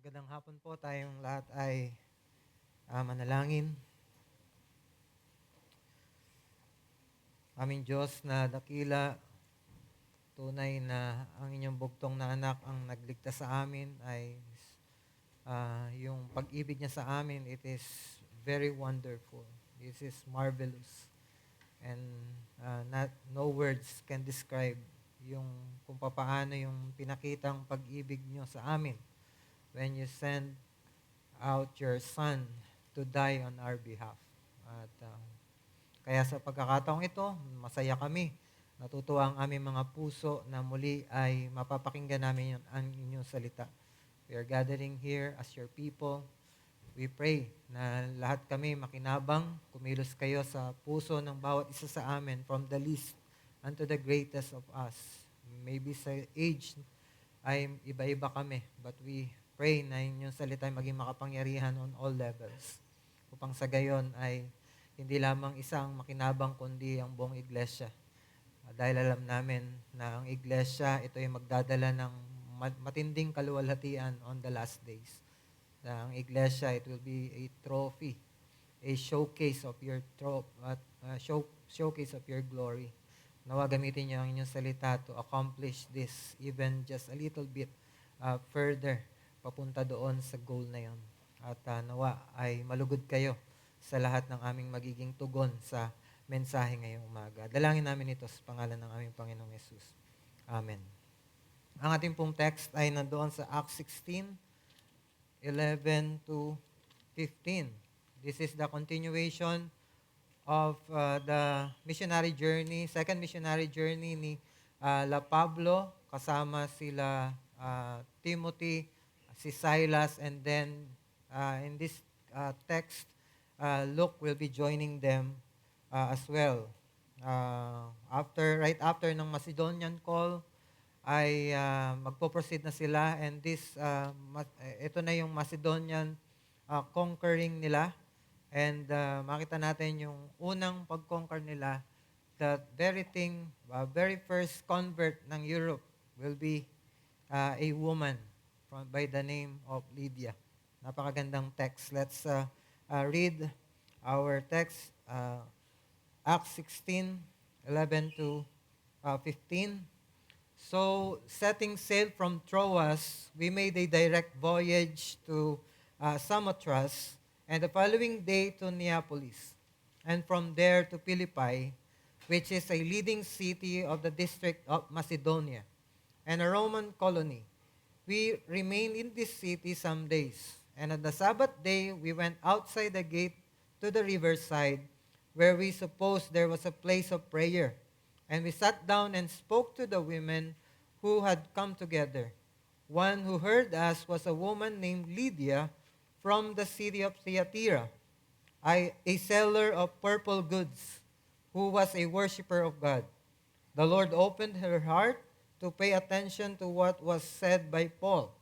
Magandang hapon po, tayong lahat ay manalangin. Aming Diyos na dakila, tunay na ang inyong bugtong na anak ang nagligtas sa amin ay yung pag-ibig niya sa amin, it is very wonderful. This is marvelous. And no words can describe yung kung papaano yung pinakitang pag-ibig niyo sa amin when you send out your Son to die on our behalf. At kaya sa pagkakataong ito, masaya kami. Natutuwa ang aming mga puso na muli ay mapapakinggan namin ang inyong salita. We are gathering here as your people. We pray na lahat kami makinabang, kumilos kayo sa puso ng bawat isa sa amin, from the least unto the greatest of us. Maybe sa age ay iba-iba kami, but we pray na inyong salita ay maging makapangyarihan on all levels. Upang sa gayon ay hindi lamang isang makinabang kundi ang buong iglesia. Dahil alam namin na ang iglesia, ito ay magdadala ng matinding kaluwalhatian on the last days. Na ang iglesia, it will be a trophy, a showcase of your showcase of your glory. Nawa gamitin niyo ang inyong salita to accomplish this even just a little bit further papunta doon sa goal na yon. At nawa ay malugod kayo sa lahat ng aming magiging tugon sa mensahe ngayong umaga. Dalangin namin ito sa pangalan ng aming Panginoong Yesus. Amen. Ang ating pong text ay nandoon sa Acts 16:11 to 15. This is the continuation of the missionary journey, second missionary journey ni La Pablo, kasama sila Timothy, si Silas, and then in this text, Luke will be joining them as well. Right after ng Macedonian call, ay magpo-proceed na sila, and ito na yung Macedonian conquering nila. And makita natin yung unang pag-conquer nila, that very first convert ng Europe will be a woman by the name of Lydia. Napakagandang text. Let's read our text, Acts 16:11 to 15. So, setting sail from Troas, we made a direct voyage to Samothrace, and the following day to Neapolis, and from there to Philippi, which is a leading city of the district of Macedonia, and a Roman colony. We remained in this city some days, and on the Sabbath day we went outside the gate to the riverside, where we supposed there was a place of prayer. And we sat down and spoke to the women who had come together. One who heard us was a woman named Lydia from the city of Thyatira, a seller of purple goods, who was a worshiper of God. The Lord opened her heart to pay attention to what was said by Paul.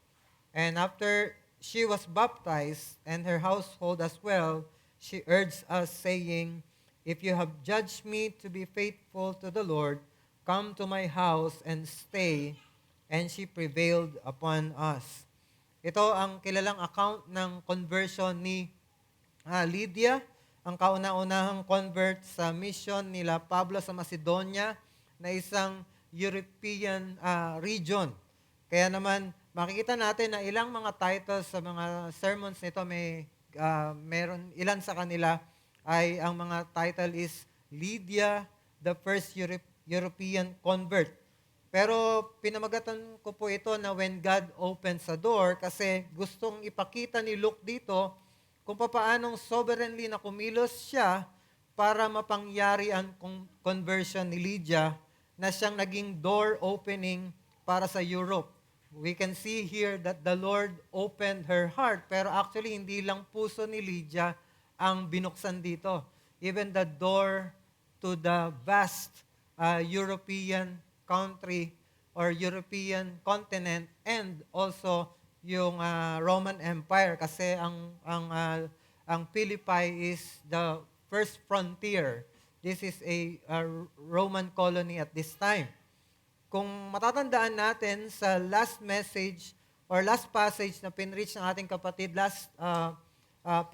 And after she was baptized, and her household as well, she urged us, saying, "If you have judged me to be faithful to the Lord, come to my house and stay." And she prevailed upon us. Ito ang kilalang account ng conversion ni Lydia, ang kauna-unahang convert sa mission nila Pablo sa Macedonia, na isang European region. Kaya naman, makikita natin na ilang mga titles sa mga sermons nito, meron ilan sa kanila ay ang mga title is Lydia, the first European convert. Pero pinamagatan ko po ito na when God opens a door, kasi gustong ipakita ni Luke dito kung paanong sovereignly na kumilos siya para mapangyari ang conversion ni Lydia, na siyang naging door opening para sa Europe. We can see here that the Lord opened her heart, pero actually hindi lang puso ni Lydia ang binuksan dito. Even the door to the vast European country or European continent, and also yung Roman Empire, kasi ang Philippi is the first frontier. This is a Roman colony at this time. Kung matatandaan natin sa last message or last passage na pinreach ng ating kapatid last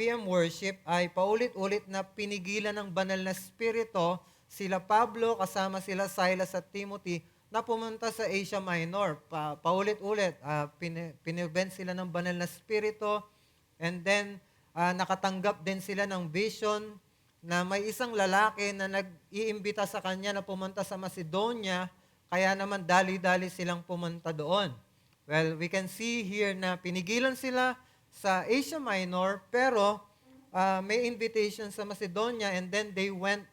PM worship ay paulit-ulit na pinigilan ng banal na spirito sila Pablo kasama sila Silas at Timothy na pumunta sa Asia Minor. Paulit-ulit, pinibend sila ng banal na spirito, and then nakatanggap din sila ng vision na may isang lalaki na nag-iimbita sa kanya na pumunta sa Macedonia, kaya naman dali-dali silang pumunta doon. Well, we can see here na pinigilan sila sa Asia Minor, pero may invitation sa Macedonia, and then they went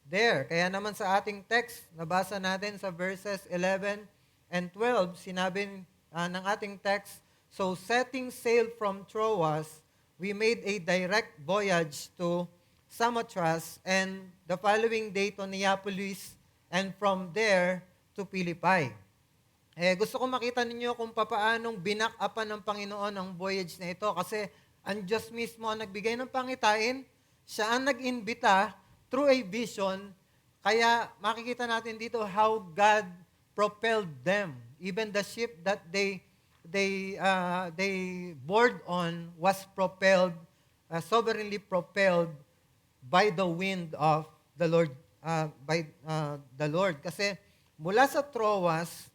there. Kaya naman sa ating text, nabasa natin sa verses 11 and 12, sinabi ng ating text, "So setting sail from Troas, we made a direct voyage to Samothrace, and the following day to Neapolis, and from there to Philippi." Gusto ko makita ninyo kung papaanong binak-upan ng Panginoon ang voyage na ito, kasi ang Diyos mismo ang nagbigay ng pangitain, siya ang nag-imbita through a vision, kaya makikita natin dito how God propelled them. Even the ship that they board on was propelled, sovereignly propelled by the wind of the Lord, the Lord. Kasi mula sa Troas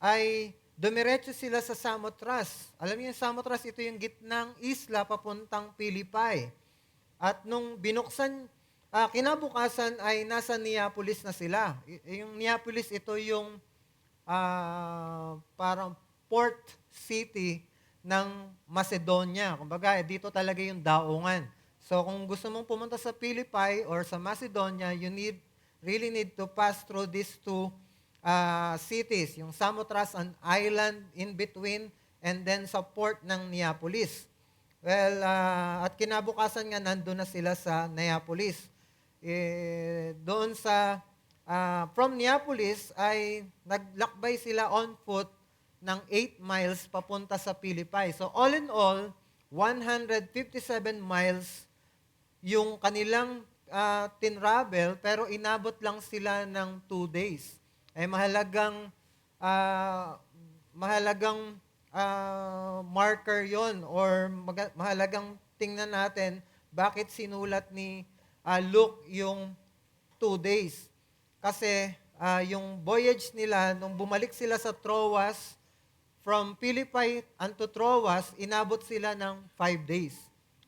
ay dumiretso sila sa Samothrace. Alam niyo yung Samothrace, ito yung gitnang isla papuntang Philippi. At nung binuksan, kinabukasan ay nasa Neapolis na sila. Yung Neapolis, ito yung parang port city ng Macedonia. Kumbaga, dito talaga yung daungan. So kung gusto mong pumunta sa Philippi or sa Macedonia, you really need to pass through these two cities. Yung Samothrace, an island in between, and then sa port ng Neapolis. Well, at kinabukasan nga nandun na sila sa Neapolis. Doon sa, from Neapolis ay naglakbay sila on foot ng 8 miles papunta sa Philippi. So all in all, 157 miles yung kanilang tinravel, pero inabot lang sila ng 2 days. Mahalagang marker yon, or mahalagang tingnan natin bakit sinulat ni Luke yung 2 days. Kasi yung voyage nila, nung bumalik sila sa Troas, from Philippi unto Troas, inabot sila ng 5 days.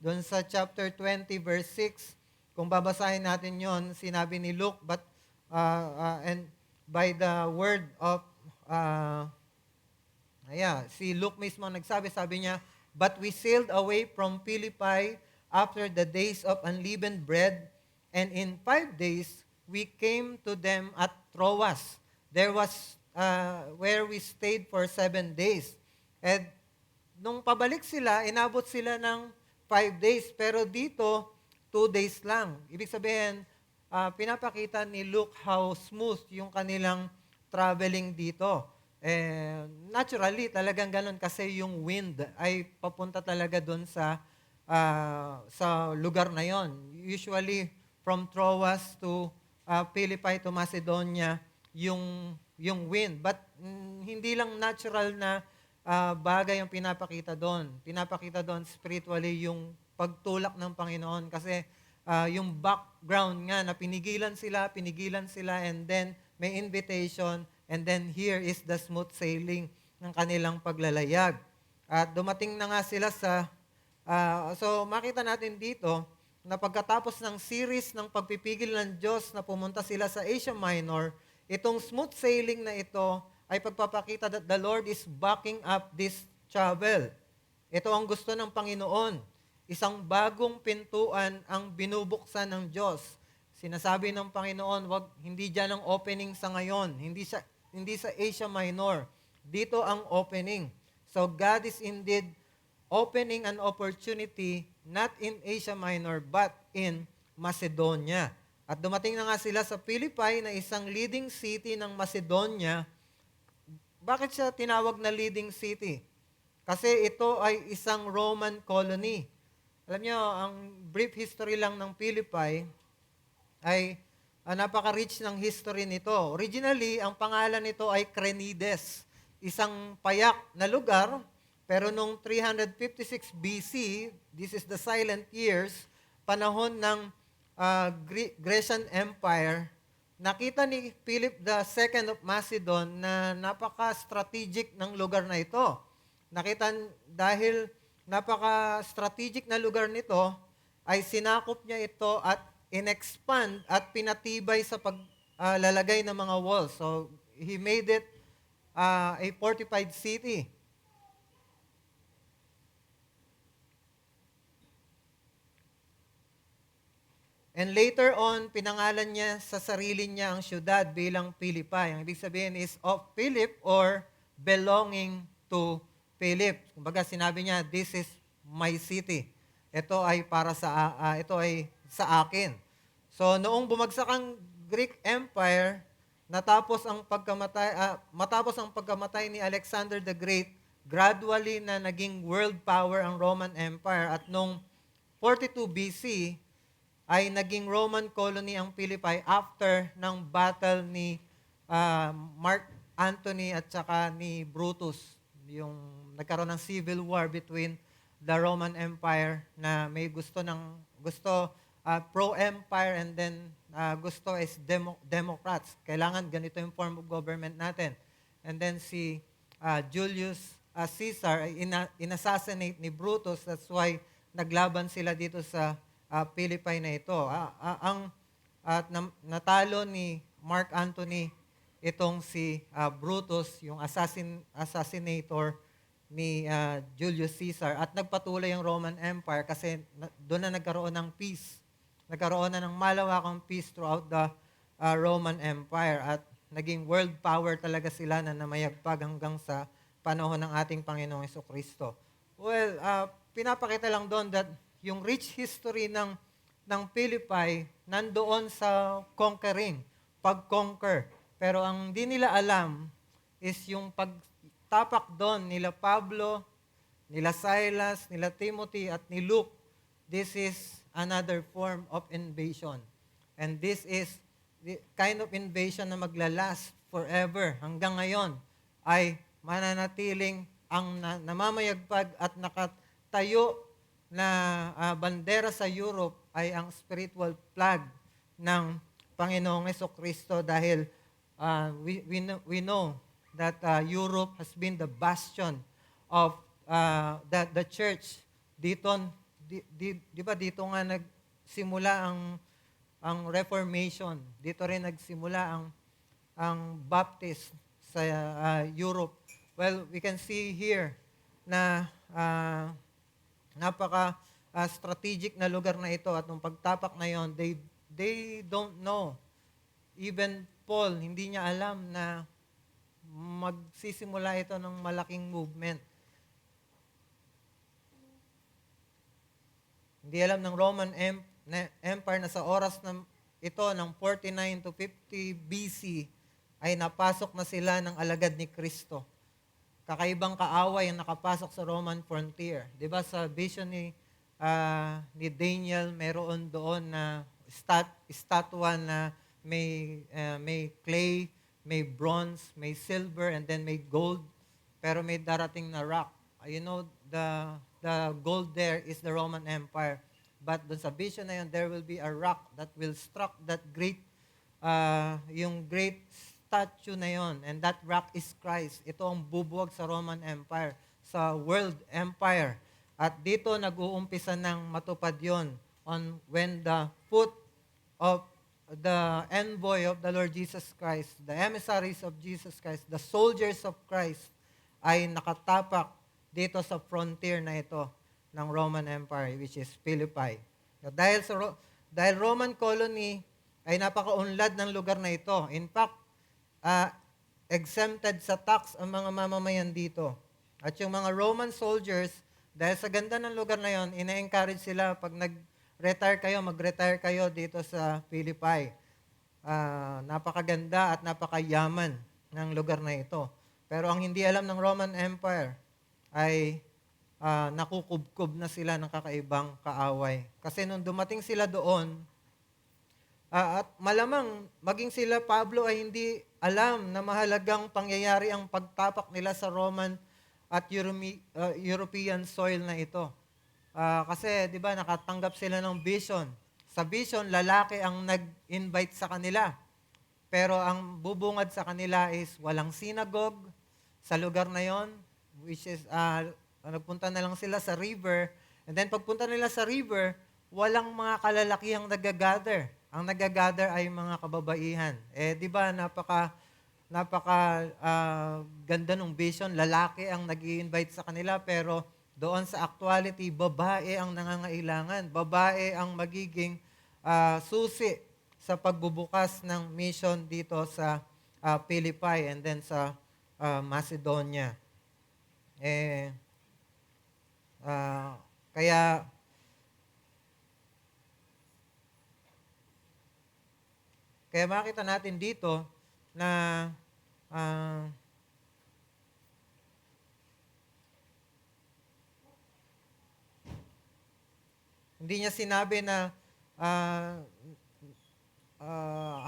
Doon sa chapter 20 verse 6, kung babasahin natin yon, sinabi ni Luke, and by the word of si Luke mismo nagsabi, sabi niya, "But we sailed away from Philippi after the days of unleavened bread, and in 5 days we came to them at Troas. There was where we stayed for 7 days." And nung pabalik sila, inabot sila ng 5 days, pero dito 2 days lang. Ibig sabihin, pinapakita ni Luke how smooth yung kanilang traveling dito. Naturally, talagang ganun, kasi yung wind ay papunta talaga doon sa lugar na yon. Usually, from Troas to Philippi to Macedonia, yung wind. But hindi lang natural na bagay ang pinapakita doon. Pinapakita doon spiritually yung pagtulak ng Panginoon, kasi yung background nga na pinigilan sila, and then may invitation, and then here is the smooth sailing ng kanilang paglalayag. At dumating na nga sila sa, so makita natin dito na pagkatapos ng series ng pagpipigil ng Diyos na pumunta sila sa Asia Minor, itong smooth sailing na ito ay pagpapakita that the Lord is backing up this travel. Ito ang gusto ng Panginoon. Isang bagong pintuan ang binubuksan ng Diyos. Sinasabi ng Panginoon, hindi dyan ang opening sa ngayon. Hindi sa Asia Minor. Dito ang opening. So God is indeed opening an opportunity not in Asia Minor but in Macedonia. At dumating na nga sila sa Philippi na isang leading city ng Macedonia. Bakit siya tinawag na leading city? Kasi ito ay isang Roman colony. Alam niyo, ang brief history lang ng Philippi ay napaka-rich ng history nito. Originally, ang pangalan nito ay Crenides, isang payak na lugar, Pero nung 356 BC, this is the silent years, panahon ng Grecian Empire, nakita ni Philip II of Macedon na napaka-strategic ng lugar na ito. Dahil napaka-strategic na lugar nito, ay sinakop niya ito at in-expand at pinatibay sa paglalagay ng mga walls. So, he made it a fortified city. And later on, pinangalan niya sa sarili niya ang syudad bilang Philippi. Ang ibig sabihin is of Philip or belonging to Philip. Kumbaga sinabi niya, this is my city. Ito ay sa akin. So noong bumagsak ang Greek Empire, matapos ang pagkamatay ni Alexander the Great, gradually na naging world power ang Roman Empire at noong 42 BC, ay naging Roman colony ang Philippi after ng battle ni Mark Antony at saka ni Brutus. Yung nagkaroon ng civil war between the Roman Empire na may gusto pro-empire and then gusto is Democrats. Kailangan ganito yung form of government natin. And then si Julius Caesar ay inassassinate ni Brutus. That's why naglaban sila dito sa Philippi na ito. Natalo ni Mark Antony itong si Brutus, yung assassinator ni Julius Caesar, at nagpatuloy ang Roman Empire kasi doon na nagkaroon ng peace. Nagkaroon na ng malawakang peace throughout the Roman Empire at naging world power talaga sila na namayagpag hanggang sa panahon ng ating Panginoong Jesucristo. Well, pinapakita lang doon that yung rich history ng Philippi nandoon sa conquering, pag-conquer. Pero ang di nila alam is yung pagtapak doon nila Pablo, nila Silas, nila Timothy at ni Luke. This is another form of invasion. And this is the kind of invasion na maglalast forever. Hanggang ngayon ay mananatiling ang namamayagpag at nakatayo na bandera sa Europe ay ang spiritual flag ng Panginoong Jesucristo dahil we know that Europe has been the bastion of the church. Dito, di ba dito nga nagsimula ang Reformation. Dito rin nagsimula ang Baptist sa Europe. Well, we can see here na napaka-strategic na lugar na ito at nung pagtapak na yon, they don't know. Even Paul, hindi niya alam na magsisimula ito ng malaking movement. Hindi alam ng Roman Empire na sa oras ng ito, ng 49 to 50 BC, ay napasok na sila ng alagad ni Kristo. Kakaibang kaaway ang nakapasok sa Roman frontier. Di ba sa vision ni Daniel, meron doon na estatwa na may clay, may bronze, may silver, and then may gold, pero may darating na rock. You know, the gold there is the Roman Empire. But doon sa vision na yun, there will be a rock that will struck that great, yung great statue na yon, and that rock is Christ. Ito ang bubuwag sa Roman Empire, sa world empire. At dito nag-uumpisa ng matupad yon when the foot of the envoy of the Lord Jesus Christ, the emissaries of Jesus Christ, the soldiers of Christ, ay nakatapak dito sa frontier na ito ng Roman Empire, which is Philippi. Dahil Roman colony ay napakaunlad ng lugar na ito. In fact, exempted sa tax ang mga mamamayan dito. At yung mga Roman soldiers, dahil sa ganda ng lugar na yon, ina-encourage sila pag mag-retire kayo dito sa Philippi. Napakaganda at napakayaman ng lugar na ito. Pero ang hindi alam ng Roman Empire ay nakukubkob na sila ng kakaibang kaaway. Kasi nung dumating sila doon, at malamang maging sila Pablo ay hindi alam na mahalagang pangyayari ang pagtapak nila sa Roman at European soil na ito. Kasi, di ba, nakatanggap sila ng vision. Sa vision, lalaki ang nag-invite sa kanila. Pero ang bubungad sa kanila is walang synagogue sa lugar na yon, which is, nagpunta na lang sila sa river. And then, pagpunta nila sa river, walang mga kalalakihang nagagather. Ang nagagather ay mga kababaihan. Di ba, napaka ganda ng vision, lalaki ang nag-i-invite sa kanila, pero doon sa actuality, babae ang nangangailangan. Babae ang magiging susi sa pagbubukas ng mission dito sa Philippi and then sa Macedonia. Kaya makita natin dito na hindi niya sinabi na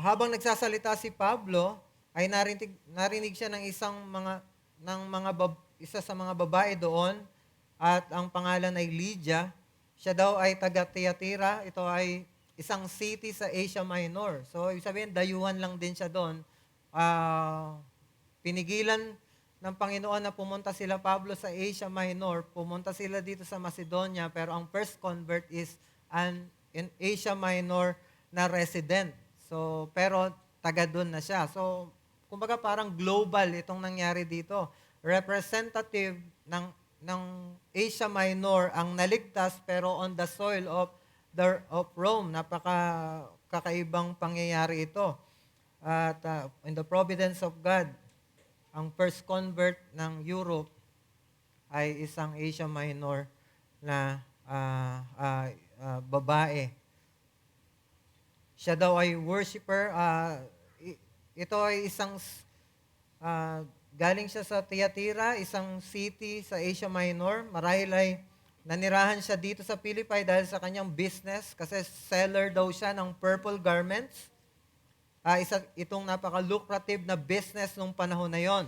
habang nagsasalita si Pablo, ay narinig siya ng isa sa mga babae doon, at ang pangalan ay Lydia. Siya daw ay taga Thyatira. Ito ay isang city sa Asia Minor. So, ibig sabihin, dayuhan lang din siya doon. Pinigilan ng Panginoon na pumunta sila, Pablo, sa Asia Minor. Pumunta sila dito sa Macedonia, pero ang first convert is in Asia Minor na resident. So, pero taga doon na siya. So, kumbaga parang global itong nangyari dito. Representative ng Asia Minor ang naligtas, pero on the soil of Rome. Kakaibang pangyayari ito. At in the providence of God, ang first convert ng Europe ay isang Asia Minor na babae. Siya daw ay worshiper. Ito ay isang galing siya sa Thyatira, isang city sa Asia Minor. Marahil ay nanirahan siya dito sa Philippi dahil sa kanyang business, kasi seller daw siya ng purple garments. Itong napaka-lucrative na business nung panahon na yon.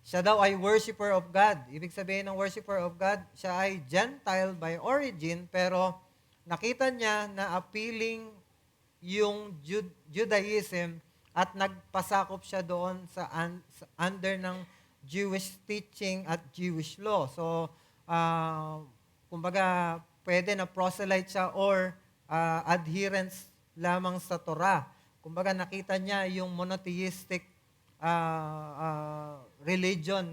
Siya daw ay worshiper of God. Ibig sabihin ng worshiper of God, siya ay Gentile by origin, pero nakita niya na appealing yung Judaism at nagpasakop siya doon sa under ng Jewish teaching at Jewish law. So, kumbaga, pwede na proselyte siya or adherence lamang sa Torah. Kumbaga, nakita niya yung monotheistic religion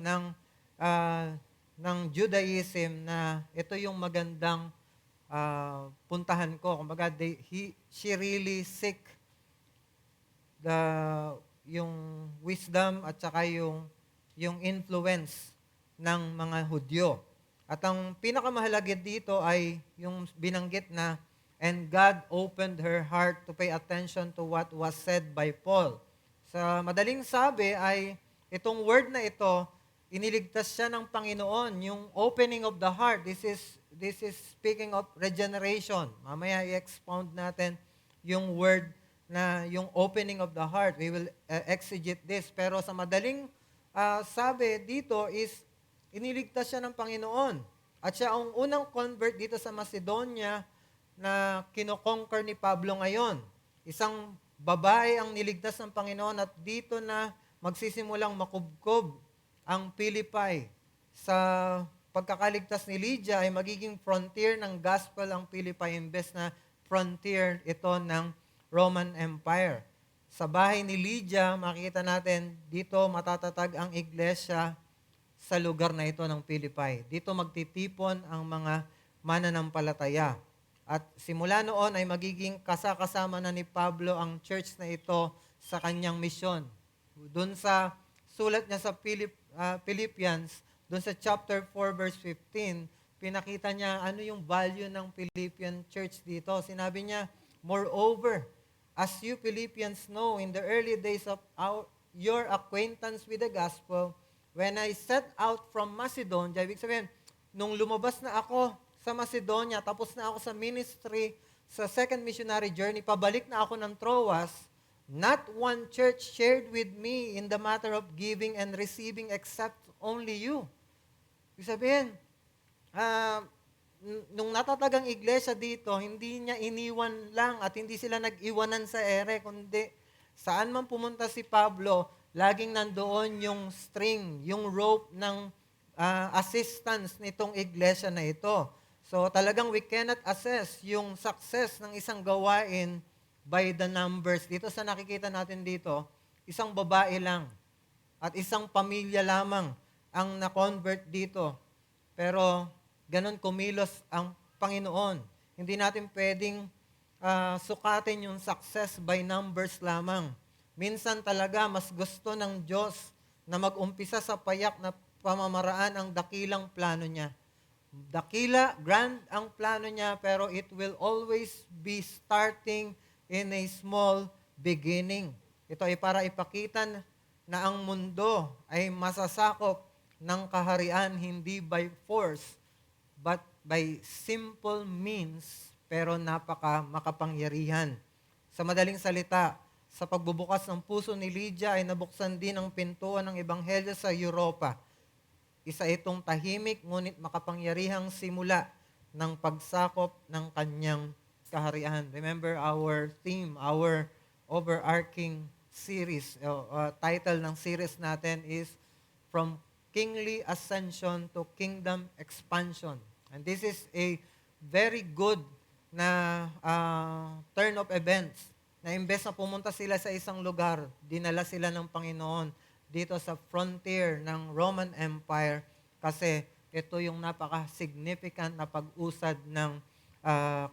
ng Judaism, na ito yung magandang puntahan ko. Kumbaga, she really seek yung wisdom at saka yung influence ng mga Hudyo. At ang pinakamahalaga dito ay yung binanggit na, and God opened her heart to pay attention to what was said by Paul. Sa madaling sabi ay, itong word na ito, iniligtas siya ng Panginoon. Yung opening of the heart, this is speaking of regeneration. Mamaya i-expound natin yung word na yung opening of the heart. We will exegete this. Pero sa madaling sabi dito is, iniligtas siya ng Panginoon. At siya ang unang convert dito sa Macedonia na kinoconquer ni Pablo ngayon. Isang babae ang niligtas ng Panginoon, at dito na magsisimulang makubkob ang Philippi. Sa pagkakaligtas ni Lydia ay magiging frontier ng gospel ang Philippi, imbes na frontier ito ng Roman Empire. Sa bahay ni Lydia, makikita natin dito matatatag ang iglesia sa lugar na ito ng Philippi. Dito magtitipon ang mga mananampalataya. At simula noon ay magiging kasama na ni Pablo ang church na ito sa kanyang misyon. Doon sa sulat niya sa Philippians, doon sa chapter 4 verse 15, pinakita niya ano yung value ng Philippian church dito. Sinabi niya, moreover, as you Philippians know, in the early days of your acquaintance with the gospel, when I set out from Macedonia, ibig sabihin, nung lumabas na ako sa Macedonia, tapos na ako sa ministry, sa second missionary journey, pabalik na ako ng Troas, not one church shared with me in the matter of giving and receiving except only you. Ibig sabihin, ah, nung natatagang iglesia dito, hindi niya iniwan lang at hindi sila nag-iwanan sa ere, kundi saan man pumunta si Pablo, laging nandoon yung string, yung rope ng assistance nitong iglesia na ito. So talagang we cannot assess yung success ng isang gawain by the numbers. Dito sa nakikita natin dito, isang babae lang at isang pamilya lamang ang na-convert dito. Pero ganon kumilos ang Panginoon. Hindi natin pwedeng sukatin yung success by numbers lamang. Minsan talaga mas gusto ng Diyos na mag-umpisa sa payak na pamamaraan ang dakilang plano niya. Dakila, grand ang plano niya, pero it will always be starting in a small beginning. Ito ay para ipakita na ang mundo ay masasakop ng kaharian hindi by force, but by simple means, pero napaka makapangyarihan. Sa madaling salita, sa pagbubukas ng puso ni Lydia ay nabuksan din ang pintuan ng Ebanghelyo sa Europa. Isa itong tahimik ngunit makapangyarihang simula ng pagsakop ng kanyang kaharian. Remember our theme, our overarching series, title ng series natin is From Kingly Ascension to Kingdom Expansion. And this is a very good na turn of events na imbes na pumunta sila sa isang lugar, dinala sila ng Panginoon dito sa frontier ng Roman Empire kasi ito yung napaka-significant na pag-usad ng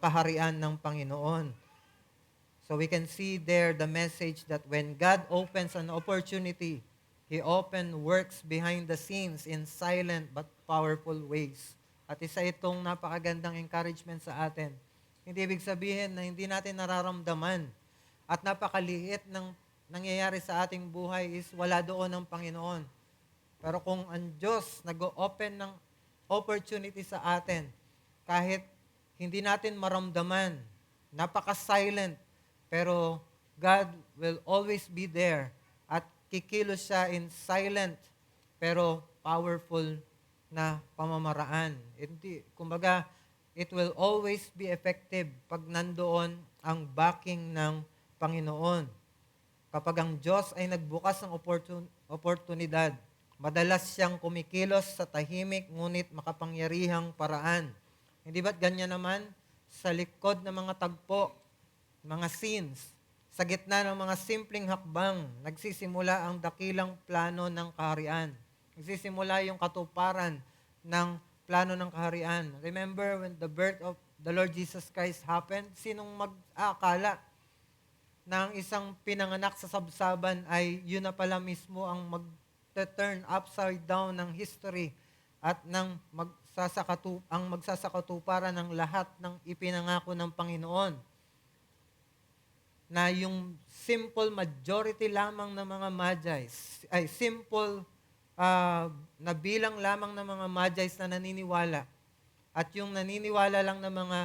kaharian ng Panginoon. So we can see there the message that when God opens an opportunity, He often works behind the scenes in silent but powerful ways. At isa itong napakagandang encouragement sa atin. Hindi ibig sabihin na hindi natin nararamdaman at napakaliit ng nangyayari sa ating buhay is wala doon ang Panginoon. Pero kung ang Diyos nag-open ng opportunity sa atin, kahit hindi natin maramdaman, napaka-silent, pero God will always be there at kikilos siya in silent pero powerful na pamamaraan. Kumbaga, it will always be effective pag nandoon ang backing ng Panginoon. Kapag ang Diyos ay nagbukas ng oportunidad, madalas siyang kumikilos sa tahimik ngunit makapangyarihang paraan. Hindi ba't ganyan naman sa likod ng mga tagpo, mga scenes, sa gitna ng mga simpleng hakbang, nagsisimula ang dakilang plano ng kaharian. Nagsisimula yung katuparan ng plano ng kaharian. Remember when the birth of the Lord Jesus Christ happened? Sinong mag-aakala na ang isang pinanganak sa sabsaban ay yun na pala mismo ang mag-turn upside down ng history at ang magsasakatuparan ng lahat ng ipinangako ng Panginoon. Na yung simple majority lamang ng mga Magi's, ay simple na bilang lamang ng mga Magi's na naniniwala. At yung naniniwala lang ng mga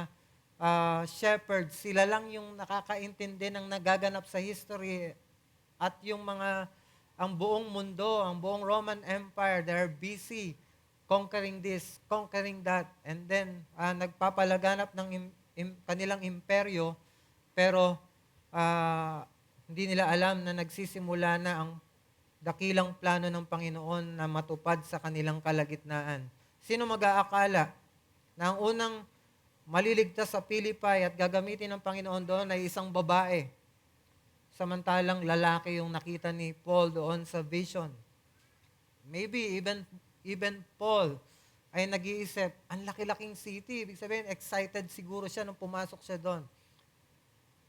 shepherds, sila lang yung nakakaintindi ng nagaganap sa history. At ang buong mundo, ang buong Roman Empire, they're busy conquering this, conquering that. And then, nagpapalaganap ng kanilang imperyo, pero hindi nila alam na nagsisimula na ang dakilang plano ng Panginoon na matupad sa kanilang kalagitnaan. Sino mag-aakala na ang unang maliligtas sa Philippi at gagamitin ng Panginoon doon ay isang babae, samantalang lalaki yung nakita ni Paul doon sa vision. Maybe even Paul ay nag-iisip, ang laki-laking city. Ibig sabihin, excited siguro siya nung pumasok siya doon.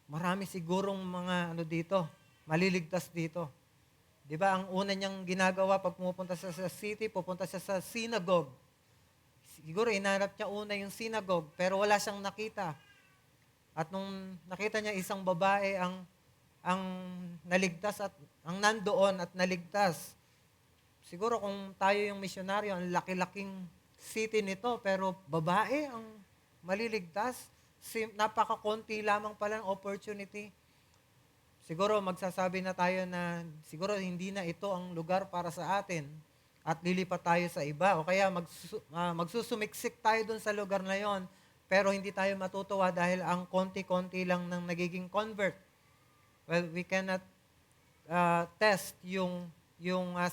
Marami sigurong mga dito, maliligtas dito. Di ba, ang una niyang ginagawa pag pumupunta siya sa city, pupunta siya sa synagogue. Siguro inanap niya una yung synagogue, pero wala siyang nakita. At nung nakita niya isang babae ang naligtas at ang nandoon at naligtas. Siguro kung tayo yung misyonaryo, ang laki-laking city nito, pero babae ang maliligtas. Napaka-konti lamang pala ng opportunity. Siguro magsasabi na tayo na siguro hindi na ito ang lugar para sa atin. at lilipat tayo sa iba. O kaya magsusumiksik tayo dun sa lugar na yon, pero hindi tayo matutuwa dahil ang konti-konti lang ng nagiging convert. Well, we cannot test yung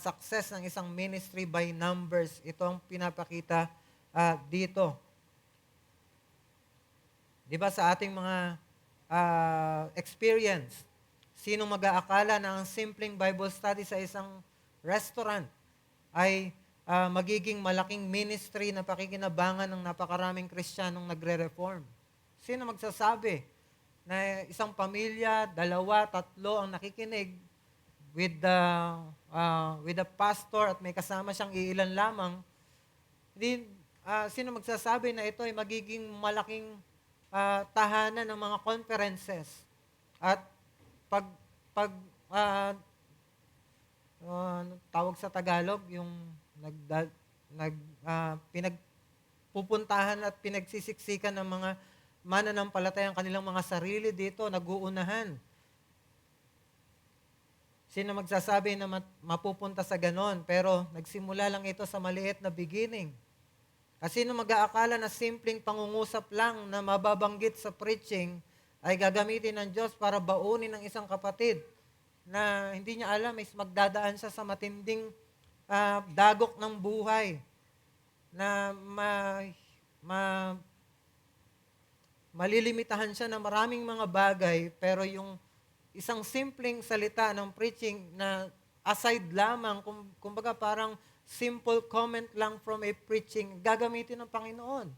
success ng isang ministry by numbers. Ito ang pinapakita dito. Di ba sa ating mga experience, sino mag-aakala na ang simpleng Bible study sa isang restaurant ay magiging malaking ministry na pakikinabangan ng napakaraming Kristiyanong nagre-reform? Sino magsasabi na isang pamilya, 2, 3 ang nakikinig with the pastor at may kasama siyang iilan lamang? Sino magsasabi na ito ay magiging malaking tahanan ng mga conferences? At tawag sa Tagalog, yung pinagpupuntahan at pinagsisiksikan ng mga mananampalataya ang kanilang mga sarili dito, nag-uunahan. Sino magsasabi na mapupunta sa ganon? Pero nagsimula lang ito sa maliit na beginning. Kasi sino mag-aakala na simpleng pangungusap lang na mababanggit sa preaching ay gagamitin ng Diyos para baunin ng isang kapatid na hindi niya alam, is magdadaan siya sa matinding dagok ng buhay na malilimitahan siya ng maraming mga bagay, pero yung isang simpleng salita ng preaching na aside lamang, kumbaga parang simple comment lang from a preaching, gagamitin ng Panginoon.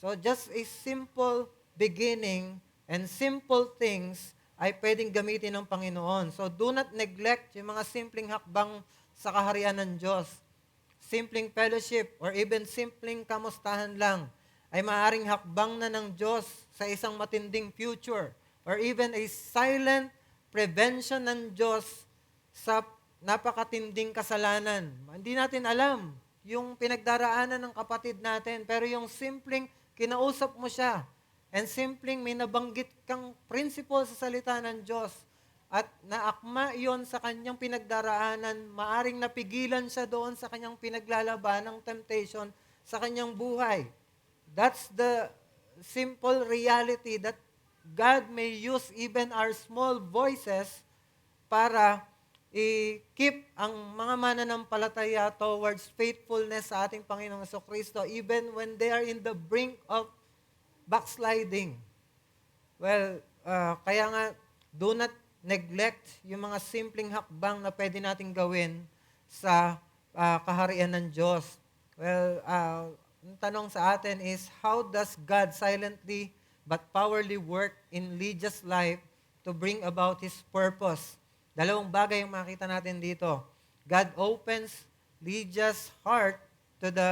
So just a simple beginning and simple things ay pwedeng gamitin ng Panginoon. So do not neglect yung mga simpleng hakbang sa kaharian ng Diyos. Simpleng fellowship or even simpleng kamustahan lang ay maaaring hakbang na ng Diyos sa isang matinding future or even a silent prevention ng Diyos sa napakatinding kasalanan. Hindi natin alam yung pinagdaraanan ng kapatid natin, pero yung simpleng kinausap mo siya and simpleng may nabanggit kang principle sa salita ng Diyos at naakma iyon sa kanyang pinagdaraanan, maaring napigilan siya doon sa kanyang pinaglalaban ng temptation sa kanyang buhay. That's the simple reality that God may use even our small voices para i-keep ang mga mananampalataya towards faithfulness sa ating Panginoong Jesucristo even when they are in the brink of backsliding. Well, kaya nga, do not neglect yung mga simpleng hakbang na pwede nating gawin sa kaharian ng Diyos. Well, ang tanong sa atin is, how does God silently but powerfully work in Lydia's life to bring about His purpose? Dalawang bagay yung makita natin dito. God opens Lydia's heart to the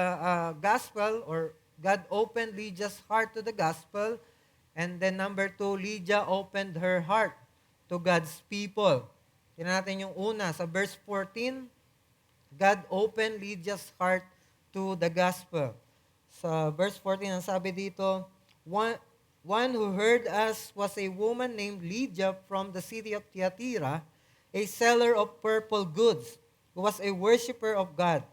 gospel, or God opened Lydia's heart to the gospel. And then number 2, Lydia opened her heart to God's people. Tingnan natin yung una. Sa verse 14, God opened Lydia's heart to the gospel. Sa verse 14, ang sabi dito, One who heard us was a woman named Lydia from the city of Thyatira, a seller of purple goods, who was a worshiper of God.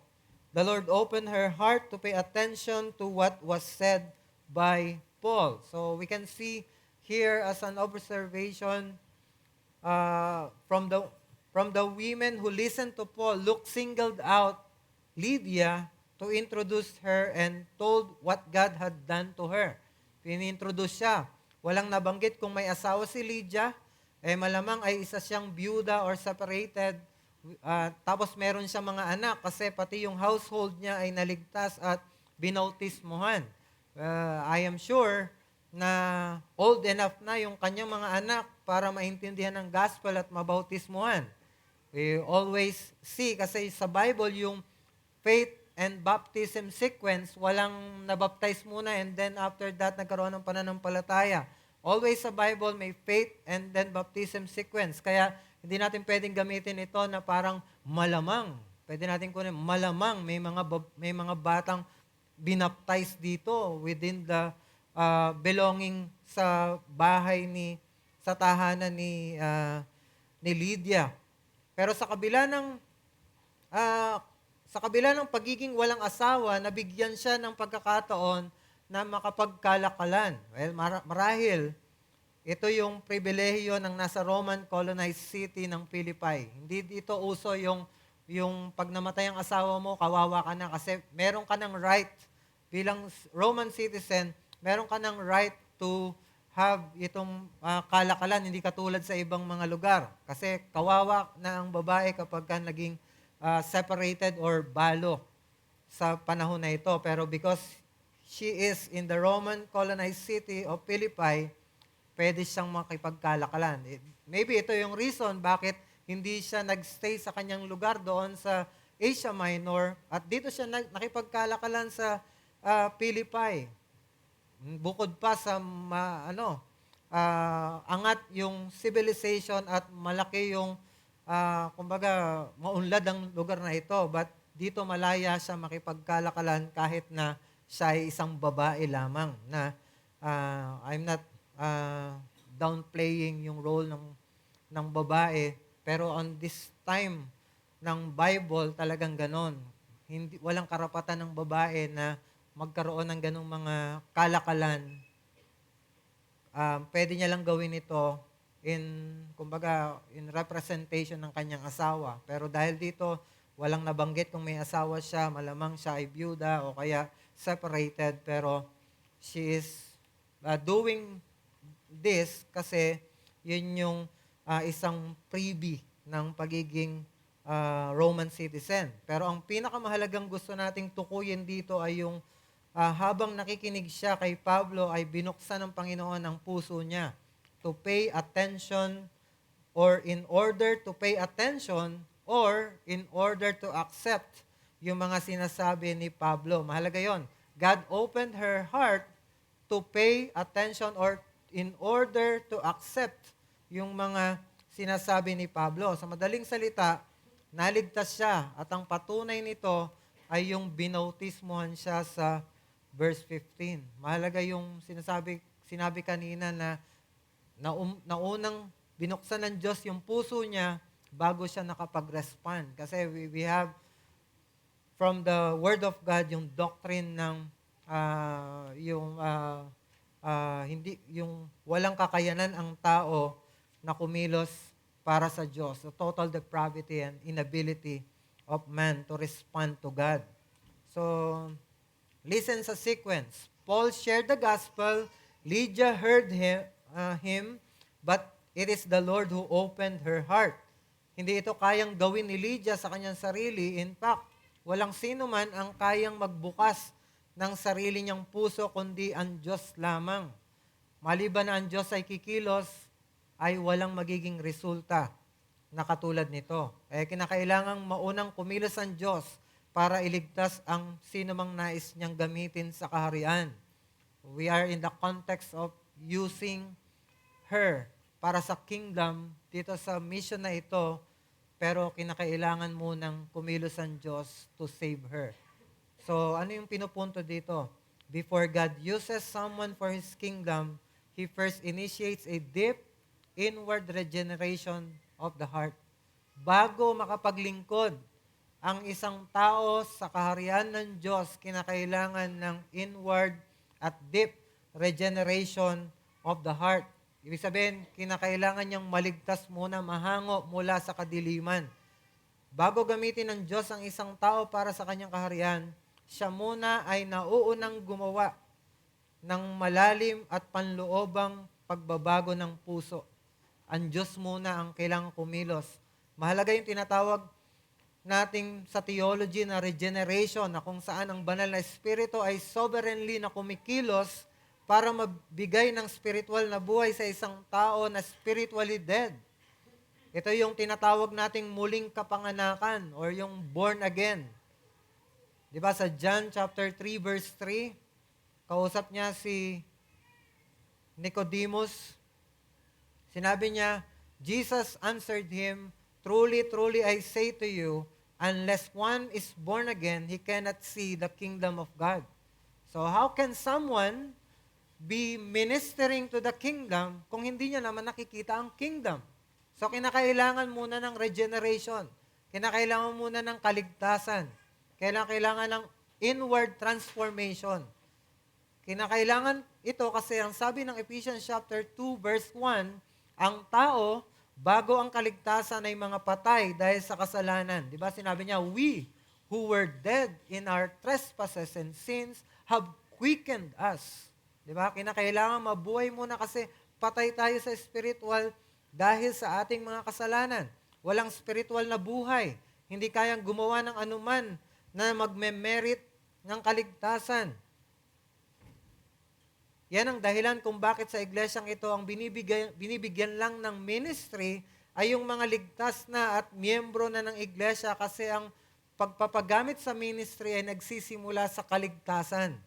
The Lord opened her heart to pay attention to what was said by Paul. So we can see here as an observation from the women who listened to Paul, Luke singled out Lydia to introduce her and told what God had done to her. Pinintroduce siya. Walang nabanggit kung may asawa si Lydia, malamang ay isa siyang byuda or separated. Tapos meron siyang mga anak kasi pati yung household niya ay naligtas at binautismuhan. I am sure na old enough na yung kanyang mga anak para maintindihan ng gospel at mabautismuhan. We always see, kasi sa Bible, yung faith and baptism sequence, walang nabaptize muna and then after that nagkaroon ng pananampalataya. Always sa Bible may faith and then baptism sequence. Kaya hindi natin pwedeng gamitin ito na parang malamang. Pwede natin kunin malamang may mga batang binaptize dito within the belonging sa bahay sa tahanan ni Lydia. Pero sa kabila ng sa kabila ng pagiging walang asawa, nabigyan siya ng pagkakataon na makapagkalakalan. Well, marahil, ito yung pribilehiyo ng nasa Roman colonized city ng Philippi. Hindi dito uso yung pag namatay ang asawa mo, kawawa ka na kasi meron ka ng right bilang Roman citizen, meron ka ng right to have itong kalakalan, hindi katulad sa ibang mga lugar. Kasi kawawa na ang babae kapag ka naging separated or balo sa panahon na ito. Pero because she is in the Roman colonized city of Philippi, pwede siyang makipagkalakalan. Maybe ito yung reason bakit hindi siya nagstay sa kanyang lugar doon sa Asia Minor at dito siya nakipagkalakalan sa Philippi. Bukod pa sa angat yung civilization at malaki yung kumbaga maunlad ang lugar na ito, but dito malaya siya makipagkalakalan kahit na siya ay isang babae lamang na I'm not downplaying yung role ng babae, pero on this time ng Bible talagang ganon. Walang karapatan ng babae na magkaroon ng ganong mga kalakalan. Pwede niya lang gawin ito in representation ng kanyang asawa. Pero dahil dito, walang nabanggit kung may asawa siya, malamang siya ay byuda o kaya separated, pero she is doing this kasi yun yung isang freebie ng pagiging Roman citizen. Pero ang pinakamahalagang gusto nating tukuyin dito ay yung habang nakikinig siya kay Pablo ay binuksan ng Panginoon ang puso niya to pay attention or in order to pay attention or in order to accept yung mga sinasabi ni Pablo. Mahalaga yon. God opened her heart to pay attention or in order to accept yung mga sinasabi ni Pablo. Sa madaling salita, naligtas siya at ang patunay nito ay yung binautismohan siya sa verse 15. Mahalaga yung sinabi kanina na naunang binuksan ng Diyos yung puso niya bago siya nakapag-respond. Kasi we have from the Word of God yung doctrine ng hindi yung walang kakayanan ang tao na kumilos para sa Diyos, the total depravity and inability of man to respond to God. So, listen sa sequence. Paul shared the gospel, Lydia heard him, but it is the Lord who opened her heart. Hindi ito kayang gawin ni Lydia sa kanyang sarili. In fact, walang sino man ang kayang magbukas ng sarili niyang puso kundi ang Diyos lamang. Maliban na ang Diyos ay kikilos, ay walang magiging resulta na katulad nito. Kinakailangang maunang kumilos ang Diyos para iligtas ang sino mang nais niyang gamitin sa kaharian. We are in the context of using her para sa kingdom dito sa mission na ito, pero kinakailangan munang kumilos ang Diyos to save her. So, ano yung pinupunto dito? Before God uses someone for His kingdom, He first initiates a deep inward regeneration of the heart. Bago makapaglingkod ang isang tao sa kaharian ng Diyos, kinakailangan ng inward at deep regeneration of the heart. Ibig sabihin, kinakailangan niyang maligtas muna, mahango mula sa kadiliman. Bago gamitin ng Diyos ang isang tao para sa kanyang kaharian, siya muna ay nauunang gumawa ng malalim at panloobang pagbabago ng puso. Ang Diyos muna ang kailangang kumilos. Mahalaga yung tinatawag nating sa theology na regeneration, na kung saan ang banal na espiritu ay sovereignly na kumikilos para mabigay ng spiritual na buhay sa isang tao na spiritually dead. Ito yung tinatawag nating muling kapanganakan or yung born again. Di ba sa John chapter 3 verse 3, kausap niya si Nicodemus. Sinabi niya, Jesus answered him, "Truly, truly I say to you, unless one is born again, he cannot see the kingdom of God." So how can someone be ministering to the kingdom kung hindi niya naman nakikita ang kingdom? So kinakailangan muna ng regeneration. Kinakailangan muna ng kaligtasan. Kailangan ng inward transformation. Kinakailangan ito kasi ang sabi ng Ephesians chapter 2 verse 1, ang tao bago ang kaligtasan ay mga patay dahil sa kasalanan. 'Di ba? Sinabi niya, we who were dead in our trespasses and sins have quickened us. 'Di ba? Kinakailangan mabuhay muna kasi patay tayo sa spiritual dahil sa ating mga kasalanan. Walang spiritual na buhay. Hindi kayang gumawa ng anuman na magme-merit ng kaligtasan. Yan ang dahilan kung bakit sa iglesyang ito ang binibigyan lang ng ministry ay yung mga ligtas na at miyembro na ng iglesia kasi ang pagpapagamit sa ministry ay nagsisimula sa kaligtasan.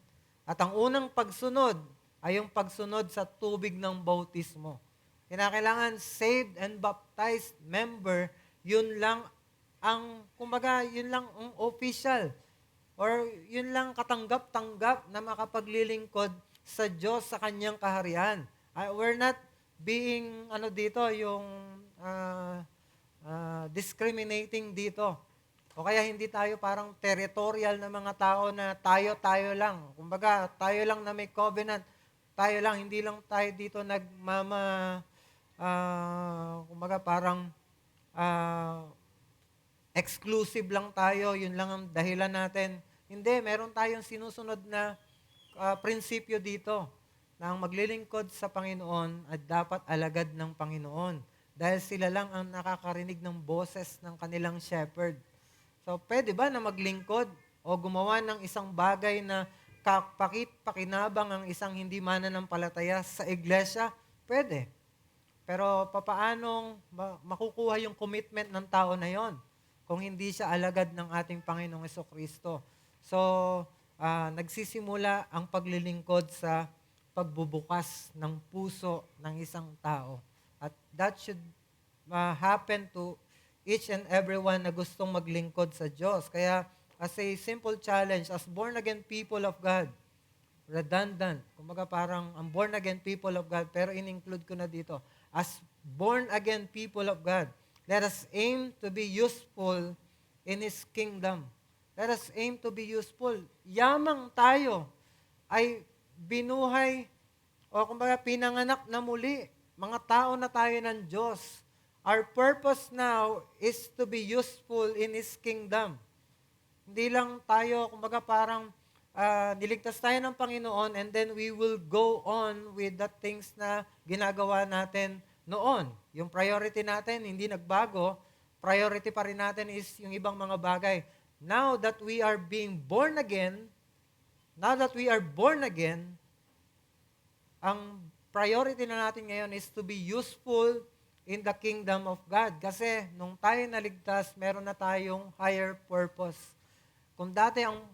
At ang unang pagsunod ay yung pagsunod sa tubig ng bautismo. Kinakailangan saved and baptized member, yun lang ang, kumbaga, yun lang ang official or yun lang katanggap-tanggap na makapaglilingkod sa Diyos sa kanyang kaharian. We're not being, yung discriminating dito. O kaya hindi tayo parang territorial na mga tao na tayo lang. Kumbaga, tayo lang na may covenant. Tayo lang, hindi lang tayo dito kumbaga parang exclusive lang tayo, yun lang ang dahilan natin. Hindi, meron tayong sinusunod na prinsipyo dito na ang maglilingkod sa Panginoon at dapat alagad ng Panginoon dahil sila lang ang nakakarinig ng boses ng kanilang shepherd. So, pwede ba na maglingkod o gumawa ng isang bagay na pakinabang ang isang hindi mananampalataya sa iglesia? Pwede. Pero papaanong makukuha yung commitment ng tao na yon kung hindi siya alagad ng ating Panginoong Jesucristo? So, nagsisimula ang paglilingkod sa pagbubukas ng puso ng isang tao. At that should happen to each and everyone na gustong maglingkod sa Diyos. Kaya, as a simple challenge, as born-again people of God, redundant, kumbaga parang ang born-again people of God, pero in-include ko na dito, as born-again people of God, let us aim to be useful in His kingdom. Let us aim to be useful. Yamang tayo ay binuhay o kumbaga pinanganak na muli. Mga tao na tayo ng Diyos. Our purpose now is to be useful in His kingdom. Hindi lang tayo, kumbaga parang niligtas tayo ng Panginoon and then we will go on with the things na ginagawa natin noon. Yung priority natin, hindi nagbago. Priority pa rin natin is yung ibang mga bagay. Now that we are being born again, ang priority na natin ngayon is to be useful in the kingdom of God. Kasi nung tayo naligtas, meron na tayong higher purpose. Kung dati ang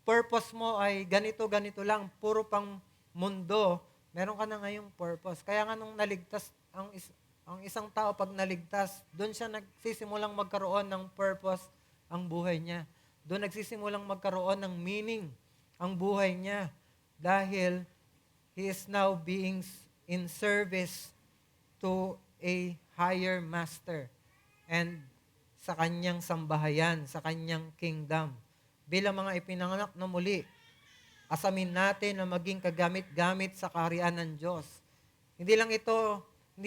purpose mo ay ganito lang, puro pang mundo, meron ka na ngayong purpose. Kaya nga nung naligtas, ang isang tao pag naligtas, doon siya nagsisimulang magkaroon ng purpose ang buhay niya. Doon nagsisimulang magkaroon ng meaning ang buhay niya dahil he is now being in service to a higher master and sa kanyang sambahayan, sa kanyang kingdom. Bilang mga ipinanganak na muli, asamin natin na maging kagamit-gamit sa kaharian ng Diyos. Hindi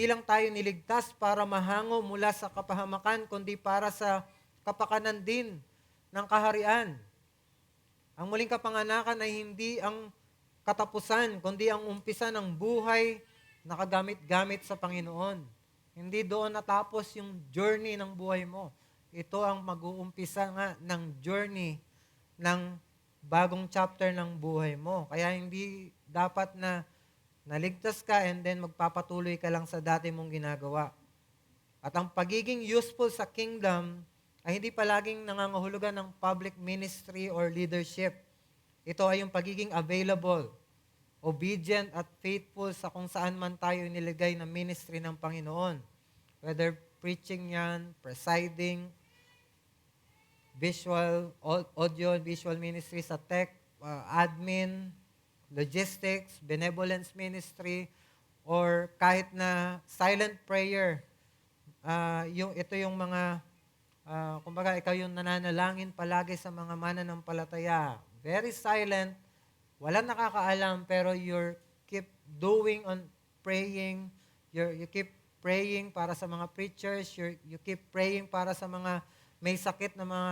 lang tayo niligtas para mahango mula sa kapahamakan, kundi para sa kapakanan din ng kaharian. Ang muling kapanganakan ay hindi ang katapusan, kundi ang umpisa ng buhay na kagamit-gamit sa Panginoon. Hindi doon natapos yung journey ng buhay mo. Ito ang mag-uumpisa nga ng journey ng bagong chapter ng buhay mo. Kaya hindi dapat na naligtas ka and then magpapatuloy ka lang sa dati mong ginagawa. At ang pagiging useful sa kingdom ay hindi palaging nangangahulugan ng public ministry or leadership. Ito ay yung pagiging available, obedient at faithful sa kung saan man tayo nilagay na ministry ng Panginoon. Whether preaching yan, presiding, visual, audio and visual ministry sa tech, admin, logistics, benevolence ministry, or kahit na silent prayer. Ito yung mga Kumbaga, ikaw yung nananalangin palagi sa mga mananampalataya. Very silent, walang nakakaalam, pero you're keep doing on praying. You keep praying para sa mga preachers. You keep praying para sa mga may sakit na mga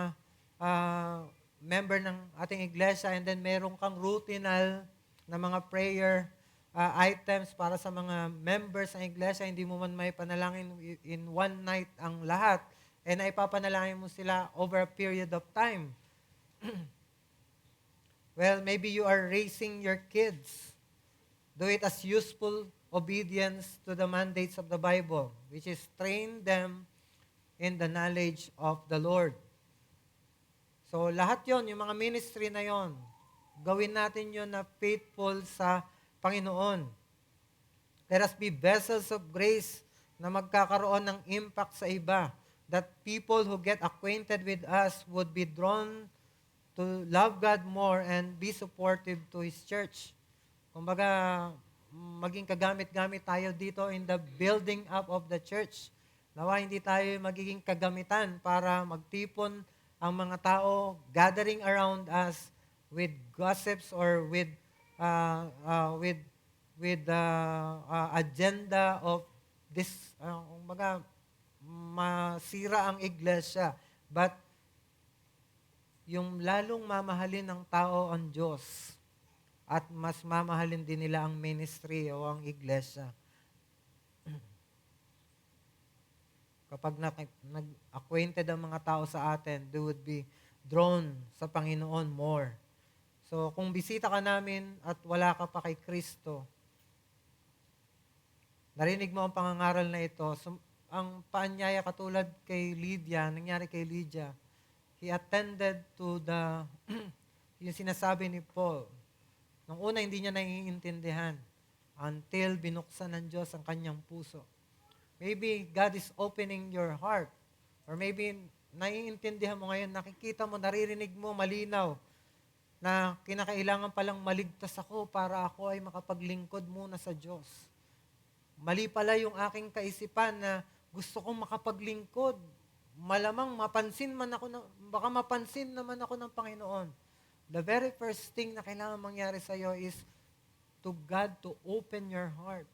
member ng ating iglesia. And then meron kang routinal na mga prayer items para sa mga members ng iglesia. Hindi mo man may panalangin in one night ang lahat. And ipapanalangin mo sila over a period of time. Well, maybe you are raising your kids. Do it as useful obedience to the mandates of the Bible, which is train them in the knowledge of the Lord. So lahat yon, yung mga ministry na yon, gawin natin yon na faithful sa Panginoon. Let us be vessels of grace na magkakaroon ng impact sa iba, that people who get acquainted with us would be drawn to love God more and be supportive to His church. Kumbaga, maging kagamit-gamit tayo dito in the building up of the church. Nawa hindi tayo magiging kagamitan para magtipon ang mga tao gathering around us with gossips or with agenda of this, kumbaga, masira ang iglesia. But yung lalong mamahalin ng tao ang Diyos at mas mamahalin din nila ang ministry o ang iglesia. Kapag nag-acquainted ang mga tao sa atin, they would be drawn sa Panginoon more. So, kung bisita ka namin at wala ka pa kay Kristo, narinig mo ang pangangaral na ito, so, ang paanyaya katulad kay Lydia, nangyari kay Lydia, he attended to yung sinasabi ni Paul. Nung una, hindi niya naiintindihan until binuksan ng Diyos ang kanyang puso. Maybe God is opening your heart. Or maybe naiintindihan mo ngayon, nakikita mo, naririnig mo, malinaw, na kinakailangan palang maligtas ako para ako ay makapaglingkod muna sa Diyos. Mali pala yung aking kaisipan na gusto kong makapaglingkod. Malamang baka mapansin naman ako ng Panginoon. The very first thing na kailangan mangyari sa iyo is to God to open your heart.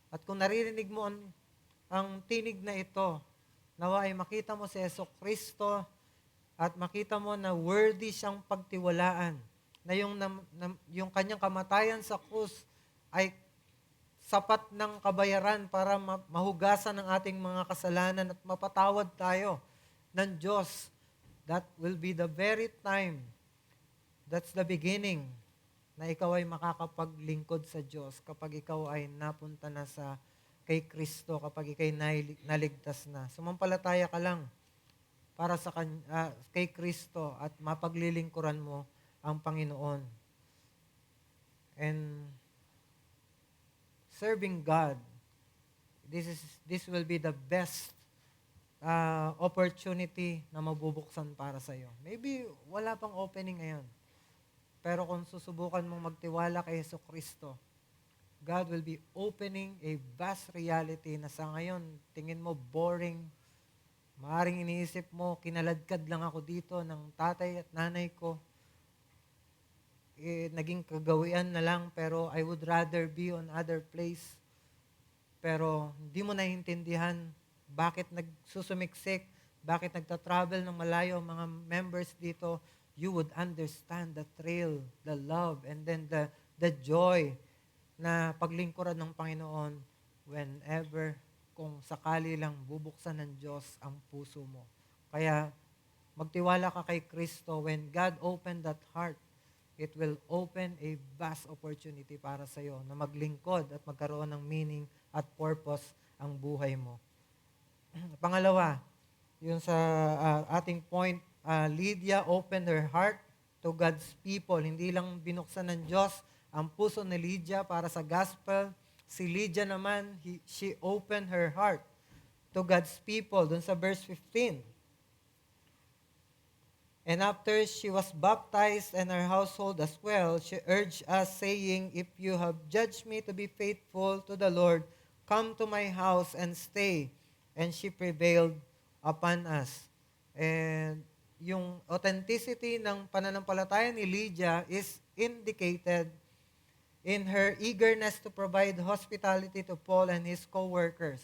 At kung naririnig mo ang tinig na ito, nawa ay makita mo si Jesucristo at makita mo na worthy siyang pagtiwalaan. Na yung kanyang kamatayan sa krus ay sapat ng kabayaran para mahugasan ang ating mga kasalanan at mapatawad tayo ng Diyos. That will be the very time, that's the beginning, na ikaw ay makakapaglingkod sa Diyos kapag ikaw ay napunta na kay Kristo, kapag ikaw ay naligtas na. Sumampalataya ka lang para kay Kristo at mapaglilingkuran mo ang Panginoon. And serving God, this will be the best opportunity na mabubuksan para sa iyo. Maybe wala pang opening ngayon. Pero kung susubukan mong magtiwala kay Jesucristo, God will be opening a vast reality na sa ngayon, tingin mo boring. Maaring iniisip mo, kinaladkad lang ako dito ng tatay at nanay ko. Naging kagawian na lang, pero I would rather be on other place. Pero hindi mo naiintindihan bakit nagsusumiksik, bakit nagta-travel ng malayo ang mga members dito. You would understand the thrill, the love, and then the joy na paglingkuran ng Panginoon whenever, kung sakali lang bubuksan ng Diyos ang puso mo. Kaya magtiwala ka kay Kristo. When God opened that heart, it will open a vast opportunity para sa iyo na maglingkod at magkaroon ng meaning at purpose ang buhay mo. Pangalawa, yun sa ating point, Lydia opened her heart to God's people. Hindi lang binuksan ng Diyos ang puso ni Lydia para sa gospel. Si Lydia naman, she opened her heart to God's people. Dun sa verse 15. And after she was baptized and her household as well, she urged us, saying, "If you have judged me to be faithful to the Lord, come to my house and stay." And she prevailed upon us. And yung authenticity ng pananampalataya ni Lydia is indicated in her eagerness to provide hospitality to Paul and his co-workers.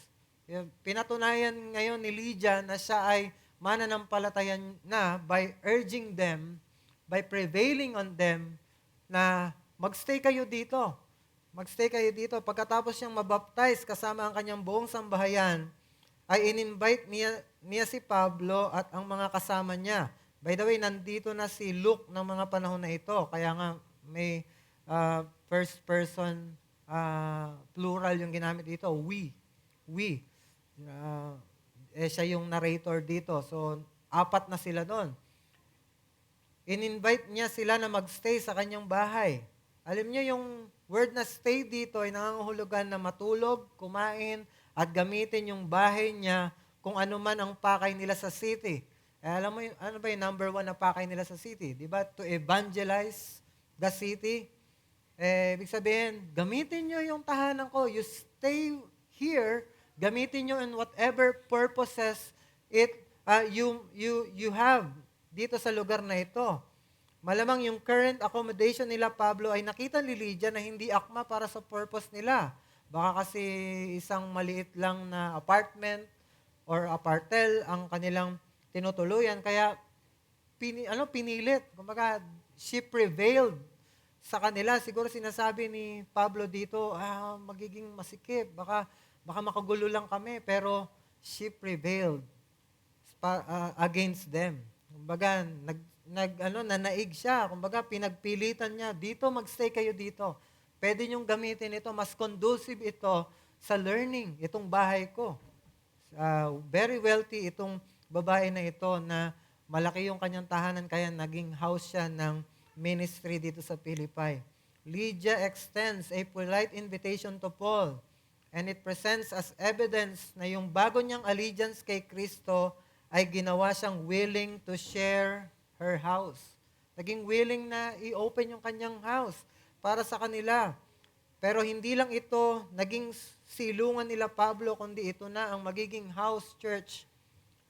Pinatunayan ngayon ni Lydia na siya ay mananampalatayan na by urging them, by prevailing on them, na magstay kayo dito. Magstay kayo dito. Pagkatapos siyang mabaptize kasama ang kanyang buong sambahayan, ay in-invite niya si Pablo at ang mga kasama niya. By the way, nandito na si Luke ng mga panahon na ito. Kaya nga may first person plural yung ginamit dito. We. Siya yung narrator dito. So, 4 na sila doon. In-invite niya sila na magstay sa kanyang bahay. Alam niyo yung word na stay dito ay nangangahulugan na matulog, kumain, at gamitin yung bahay niya kung ano man ang pakay nila sa city. Alam mo, ano ba yung number 1 na pakay nila sa city? Diba? To evangelize the city. Ibig sabihin, gamitin nyo yung tahanan ko. You stay here, gamitin nyo in whatever purposes you have dito sa lugar na ito. Malamang yung current accommodation nila, Pablo, ay nakita ni Lydia na hindi akma para sa purpose nila. Baka kasi isang maliit lang na apartment or apartel ang kanilang tinutuluyan. Kaya pinilit. Kumbaga, she prevailed sa kanila. Siguro sinasabi ni Pablo dito, magiging masikip. Baka makagulo lang kami. Pero she prevailed against them. Kumbaga, nanaig siya. Kumbaga, pinagpilitan niya, dito, magstay kayo dito. Pwede niyong gamitin ito. Mas conducive ito sa learning, itong bahay ko. Very wealthy itong babae na ito na malaki yung kanyang tahanan, kaya naging house siya ng ministry dito sa Philippi. Lydia extends a polite invitation to Paul, and it presents as evidence na yung bago niyang allegiance kay Kristo ay ginawa siyang willing to share her house. Naging willing na i-open yung kanyang house para sa kanila. Pero hindi lang ito naging silungan nila Pablo, kundi ito na ang magiging house church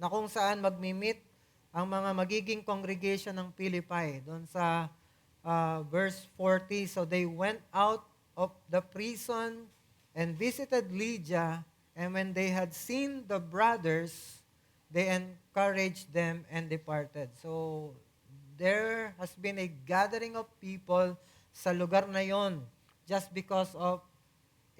na kung saan magmi-meet ang mga magiging congregation ng Philippi. Doon sa verse 40, so they went out of the prison and visited Lydia, and when they had seen the brothers, they encouraged them and departed. So, there has been a gathering of people sa lugar na yon just because of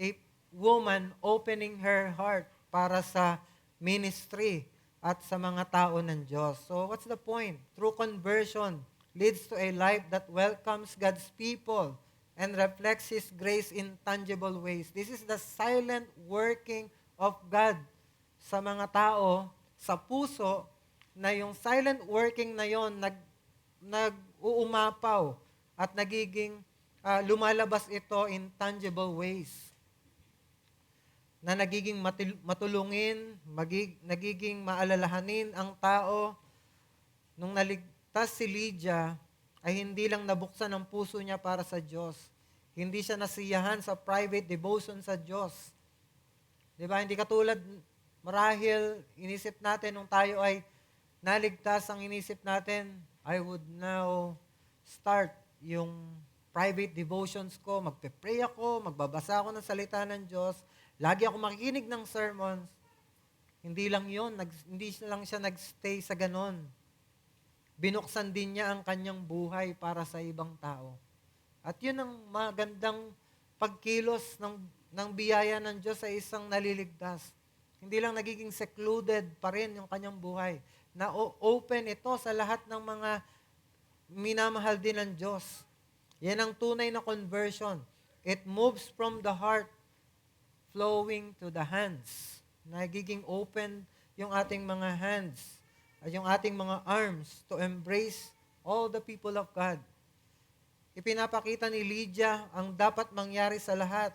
a woman opening her heart para sa ministry at sa mga tao ng Diyos. So, what's the point? True conversion leads to a life that welcomes God's people and reflects His grace in tangible ways. This is the silent working of God sa mga tao, sa puso, na yung silent working na yon nag-uumapaw at nagiging lumalabas ito in tangible ways. Na nagiging matulungin, nagiging maalalahanin ang tao. Nung naligtas si Lydia, ay hindi lang nabuksan ang puso niya para sa Diyos. Hindi siya nasiyahan sa private devotion sa Diyos. Diba? Hindi katulad, marahil, inisip natin nung tayo ay naligtas, ang inisip natin, I would now start yung private devotions ko, magpe-pray ako, magbabasa ako ng salita ng Diyos, lagi ako makikinig ng sermons. Hindi lang yun, hindi lang siya nagstay sa ganon. Binuksan din niya ang kanyang buhay para sa ibang tao. At yun ang magandang pagkilos ng biyaya ng Diyos sa isang naliligtas. Hindi lang nagiging secluded pa rin yung kanyang buhay. Na open ito sa lahat ng mga minamahal din ng Diyos. Yan ang tunay na conversion. It moves from the heart, flowing to the hands. Nagiging open yung ating mga hands at yung ating mga arms to embrace all the people of God. Ipinapakita ni Lydia ang dapat mangyari sa lahat.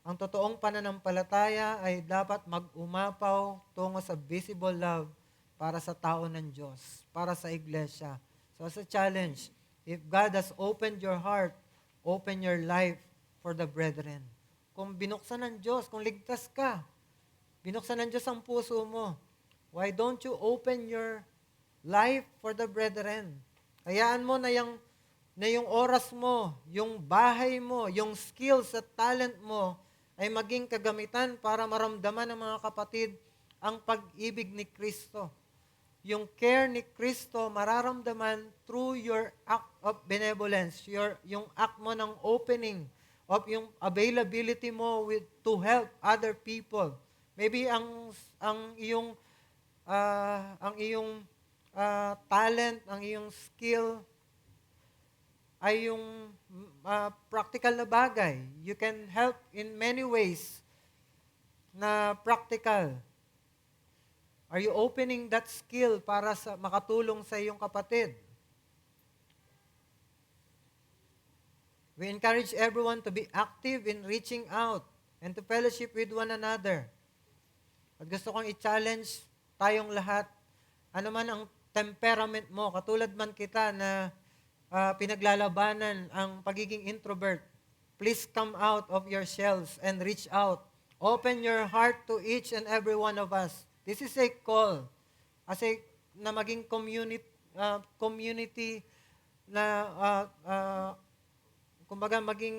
Ang totoong pananampalataya ay dapat mag-umapaw tungo sa visible love para sa tao ng Diyos, para sa iglesia. So as a challenge, if God has opened your heart, open your life for the brethren. Kung binuksan ng Diyos, kung ligtas ka, binuksan ng Diyos ang puso mo, why don't you open your life for the brethren. Hayaan mo na yung oras mo, yung bahay mo, yung skills at talent mo ay maging kagamitan para maramdaman ng mga kapatid ang pag-ibig ni Kristo. Yung care ni Kristo mararamdaman through your act of benevolence, yung act mo ng opening, of yung availability mo to help other people. Maybe ang iyong talent, ang iyong skill ay yung practical na bagay. You can help in many ways na practical. Are you opening that skill para makatulong sa iyong kapatid? We encourage everyone to be active in reaching out and to fellowship with one another. At gusto kong i-challenge tayong lahat, ano man ang temperament mo, katulad man kita na pinaglalabanan ang pagiging introvert, please come out of your shells and reach out. Open your heart to each and every one of us. This is a call na maging community na kumbaga maging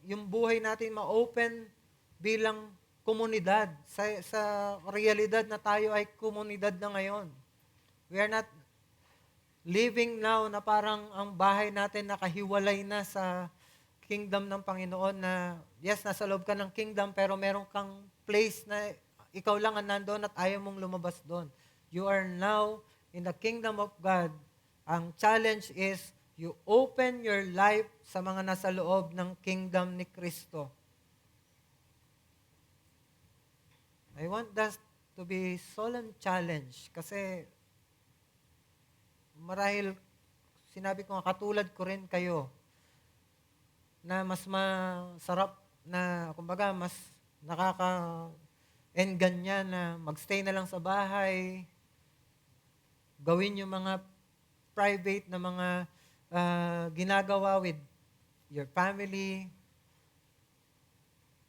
yung buhay natin ma-open bilang komunidad sa realidad na tayo ay komunidad na ngayon. We are not living now na parang ang bahay natin nakahiwalay na sa kingdom ng Panginoon na yes, nasa loob ka ng kingdom pero meron kang place na ikaw lang ang nandoon at ayaw mong lumabas doon. You are now in the kingdom of God. Ang challenge is you open your life sa mga nasa loob ng kingdom ni Kristo. I want that to be solemn challenge kasi marahil sinabi ko nga katulad ko rin kayo na mas masarap na kumbaga mas nakaka-enganya na magstay na lang sa bahay, gawin yung mga private na mga ginagawa with your family.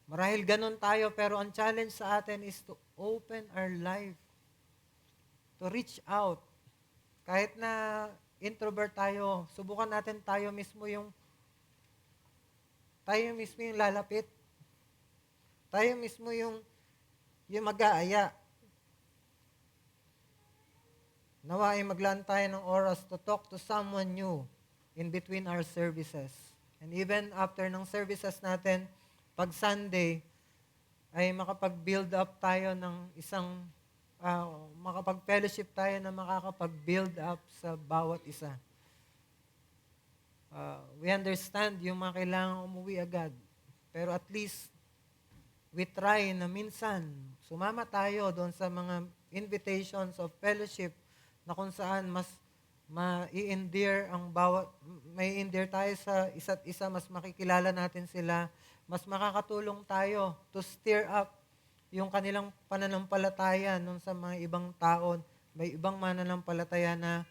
Marahil ganun tayo, pero ang challenge sa atin is to open our life, to reach out. Kahit na introvert tayo, subukan natin tayo mismo yung lalapit. Tayo mismo yung mag-aaya. Nawa ay maglaan tayo ng oras to talk to someone new in between our services. And even after ng services natin, pag Sunday, ay makapag-build up tayo ng makapag-fellowship tayo na makakapag-build up sa bawat isa. We understand yung mga kailangan umuwi agad. Pero at least, we try na minsan, sumama tayo doon sa mga invitations of fellowship na kung saan mas may endear tayo sa isa't isa, mas makikilala natin sila, mas makakatulong tayo to stir up yung kanilang pananampalataya nung sa mga ibang taon. May ibang mananampalataya na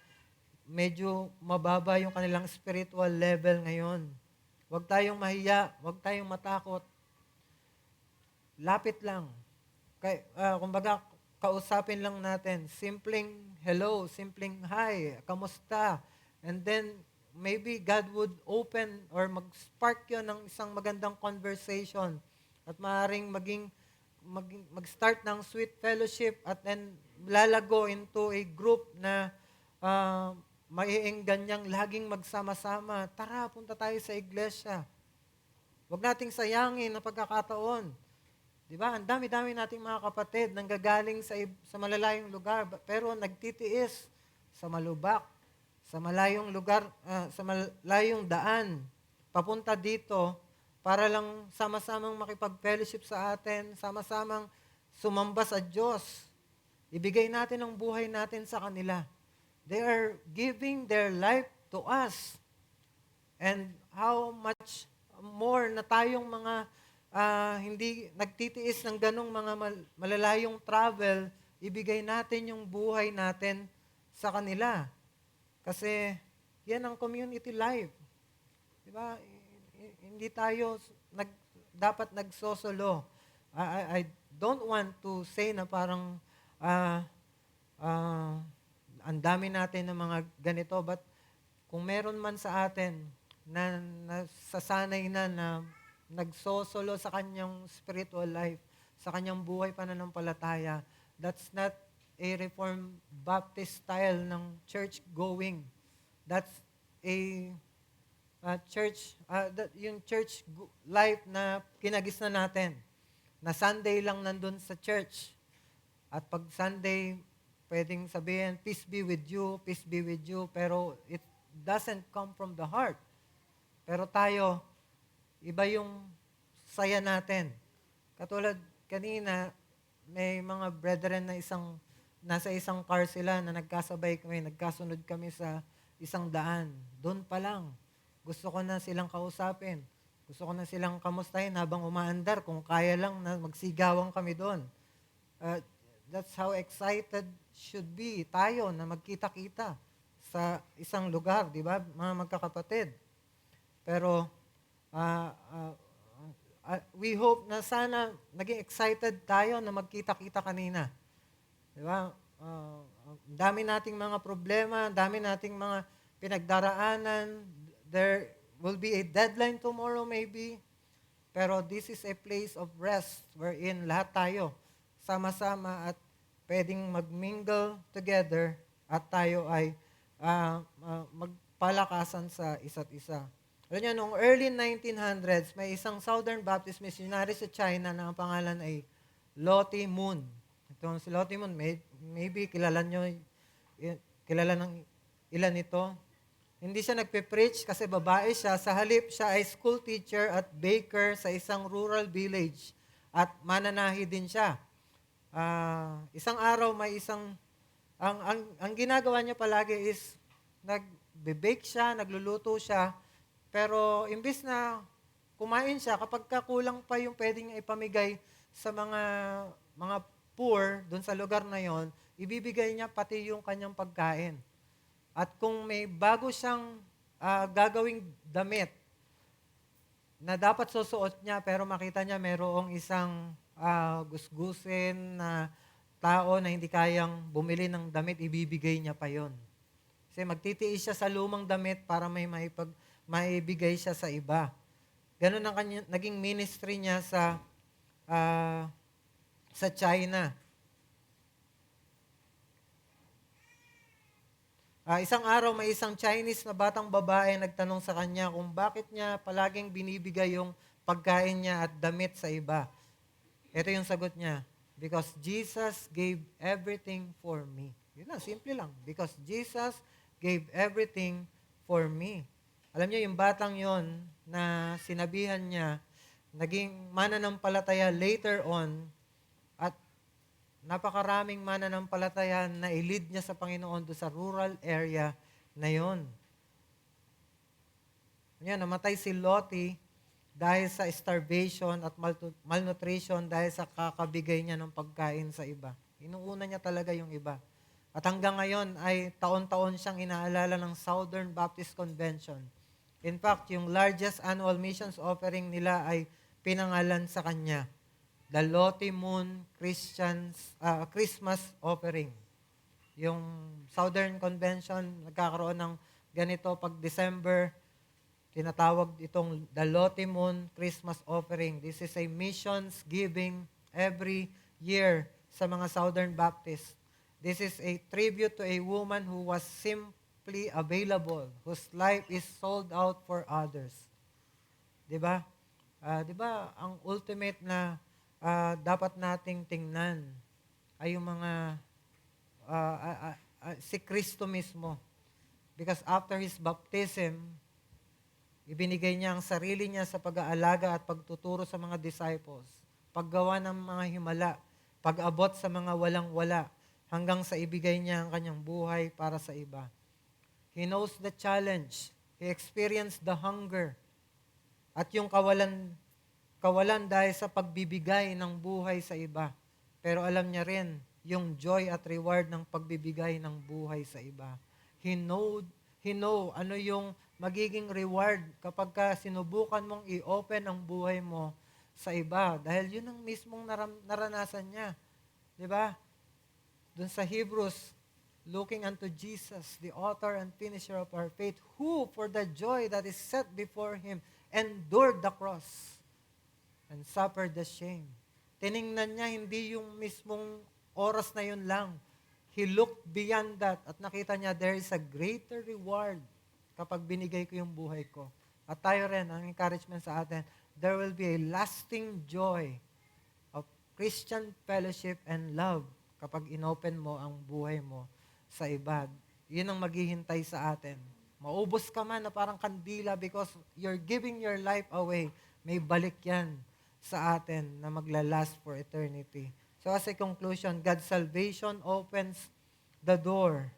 medyo mababa yung kanilang spiritual level ngayon. Huwag tayong mahiya, huwag tayong matakot. Lapit lang. Kumbaga, kausapin lang natin. Simpleng hello, simpleng hi, kamusta? And then, maybe God would open or mag-spark yun ng isang magandang conversation at maaaring mag-start ng sweet fellowship at then lalago into a group na maiingganyang laging magsama-sama. Tara, punta tayo sa iglesia. Huwag nating sayangin ang pagkakataon. Diba? Ang dami-dami nating mga kapatid nanggagaling sa malalayong lugar pero nagtitiis sa malubak, sa malayong lugar, sa malayong daan, papunta dito para lang sama-samang makipag-fellowship sa atin, sama-samang sumamba sa Diyos. Ibigay natin ang buhay natin sa kanila. They are giving their life to us. And how much more na tayong mga hindi nagtitiis ng ganong mga malalayong travel, ibigay natin yung buhay natin sa kanila. Kasi yan ang community life. Diba? Hindi tayo dapat nagsosolo. I don't want to say na parang ang dami natin ng mga ganito, but kung meron man sa atin na nasasanay na nagsosolo sa kanyang spiritual life, sa kanyang buhay pananampalataya, that's not a Reformed Baptist style ng church going. That's a yung church life na kinagis na natin. Na Sunday lang nandun sa church. At pag Sunday, pwedeng sabihin, peace be with you, pero it doesn't come from the heart. Pero tayo, iba yung saya natin. Katulad kanina, may mga brethren na nasa isang car sila na nagkasabay kami, nagkasunod kami sa isang daan. Doon pa lang, gusto ko na silang kausapin. Gusto ko na silang kamustahin habang umaandar. Kung kaya lang na magsigawan kami doon. That's how excited should be tayo na magkita-kita sa isang lugar, di ba, mga magkakapatid. Pero we hope na sana naging excited tayo na magkita-kita kanina. Di ba? Dami nating mga problema, dami nating mga pinagdaraanan. There will be a deadline tomorrow maybe. Pero this is a place of rest wherein lahat tayo sama-sama at pwedeng mag-mingle together at tayo ay magpalakasan sa isa't isa. Alam niyo, noong early 1900s, may isang Southern Baptist missionary sa China na ang pangalan ay Lottie Moon. Itong si Lottie Moon, maybe kilala ng ilan ito. Hindi siya nagpe-preach kasi babae siya. Sa halip, siya ay school teacher at baker sa isang rural village. At mananahi din siya. Isang araw, ang ginagawa niya palagi is nagbe-bake siya, nagluluto siya. Pero imbis na kumain siya, kapag kulang pa yung pwedeng ipamigay sa mga poor doon sa lugar na yon, ibibigay niya pati yung kanyang pagkain. At kung may bago siyang gagawing damit na dapat susuot niya, pero makita niya mayroong isang gusgusin na tao na hindi kayang bumili ng damit, ibibigay niya pa yon. Kasi magtitiis siya sa lumang damit para may maibigay siya sa iba. Ganun ang naging ministry niya sa China. Isang araw, may isang Chinese na batang babae nagtanong sa kanya kung bakit niya palaging binibigay yung pagkain niya at damit sa iba. Ito yung sagot niya, because Jesus gave everything for me. Yun lang, simple lang. Because Jesus gave everything for me. Alam niyo, yung batang yon na sinabihan niya, naging mananampalataya later on, at napakaraming mananampalataya na i-lead niya sa Panginoon doon sa rural area na yon. Namatay si Lottie dahil sa starvation at malnutrition dahil sa kakabigay niya ng pagkain sa iba. Inuuna niya talaga yung iba. At hanggang ngayon ay taon-taon siyang inaalala ng Southern Baptist Convention. In fact, yung largest annual missions offering nila ay pinangalan sa kanya, the Lottie Moon Christmas Offering. Yung Southern Convention, nagkakaroon ng ganito pag December, tinatawag itong the Lottie Moon Christmas Offering. This is a missions giving every year sa mga Southern Baptist. This is a tribute to a woman who was simply available, whose life is sold out for others. Diba? Diba, ang ultimate na dapat nating tingnan ay yung mga si Kristo mismo. Because after His baptism, ibinigay niya ang sarili niya sa pag-aalaga at pagtuturo sa mga disciples, paggawa ng mga himala, pag-abot sa mga walang-wala, hanggang sa ibigay niya ang kanyang buhay para sa iba. He knows the challenge. He experienced the hunger. At yung kawalan dahil sa pagbibigay ng buhay sa iba. Pero alam niya rin yung joy at reward ng pagbibigay ng buhay sa iba. He know ano yung magiging reward kapag sinubukan mong i-open ang buhay mo sa iba. Dahil yun ang mismong naranasan niya. Di ba? Doon sa Hebrews looking unto Jesus, the author and finisher of our faith, who for the joy that is set before him endured the cross and suffered the shame. Tiningnan niya hindi yung mismong oras na yun lang. He looked beyond that at nakita niya there is a greater reward kapag binigay ko yung buhay ko. At tayo rin, ang encouragement sa atin, there will be a lasting joy of Christian fellowship and love kapag inopen mo ang buhay mo sa iba. Yun ang maghihintay sa atin. Maubos ka man na parang kandila because you're giving your life away. May balik yan sa atin na maglalast for eternity. So as a conclusion, God's salvation opens the door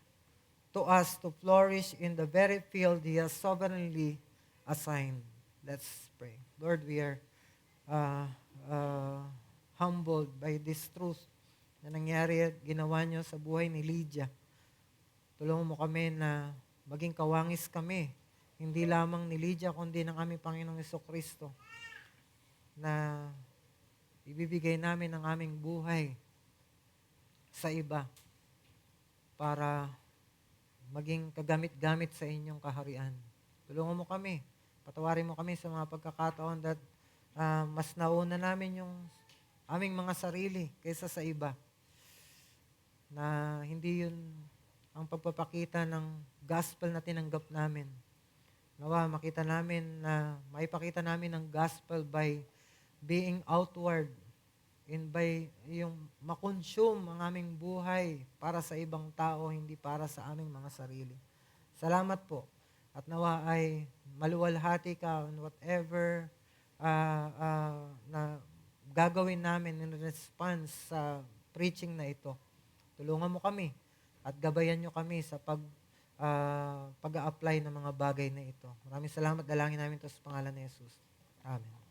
to us to flourish in the very field He has sovereignly assigned. Let's pray. Lord, we are humbled by this truth na nangyari at ginawa niyo sa buhay ni Lydia. Tulungan mo kami na maging kawangis kami, hindi lamang ni Lydia, kundi ng aming Panginoong Jesucristo, na ibibigay namin ang aming buhay sa iba para maging kagamit-gamit sa inyong kaharian. Tulungan mo kami, patawarin mo kami sa mga pagkakataon that mas nauna namin yung aming mga sarili kaysa sa iba, na hindi yun ang pagpapakita ng gospel na tinanggap namin. Nawa, makita namin na maipakita namin ang gospel by being outward and by yung makonsume ang aming buhay para sa ibang tao, hindi para sa aming mga sarili. Salamat po. At nawa ay maluwalhati ka on whatever na gagawin namin in response sa preaching na ito. Tulungan mo kami at gabayan nyo kami sa pag-a-apply ng mga bagay na ito. Maraming salamat. Dalangin namin ito sa pangalan ni Jesus. Amen.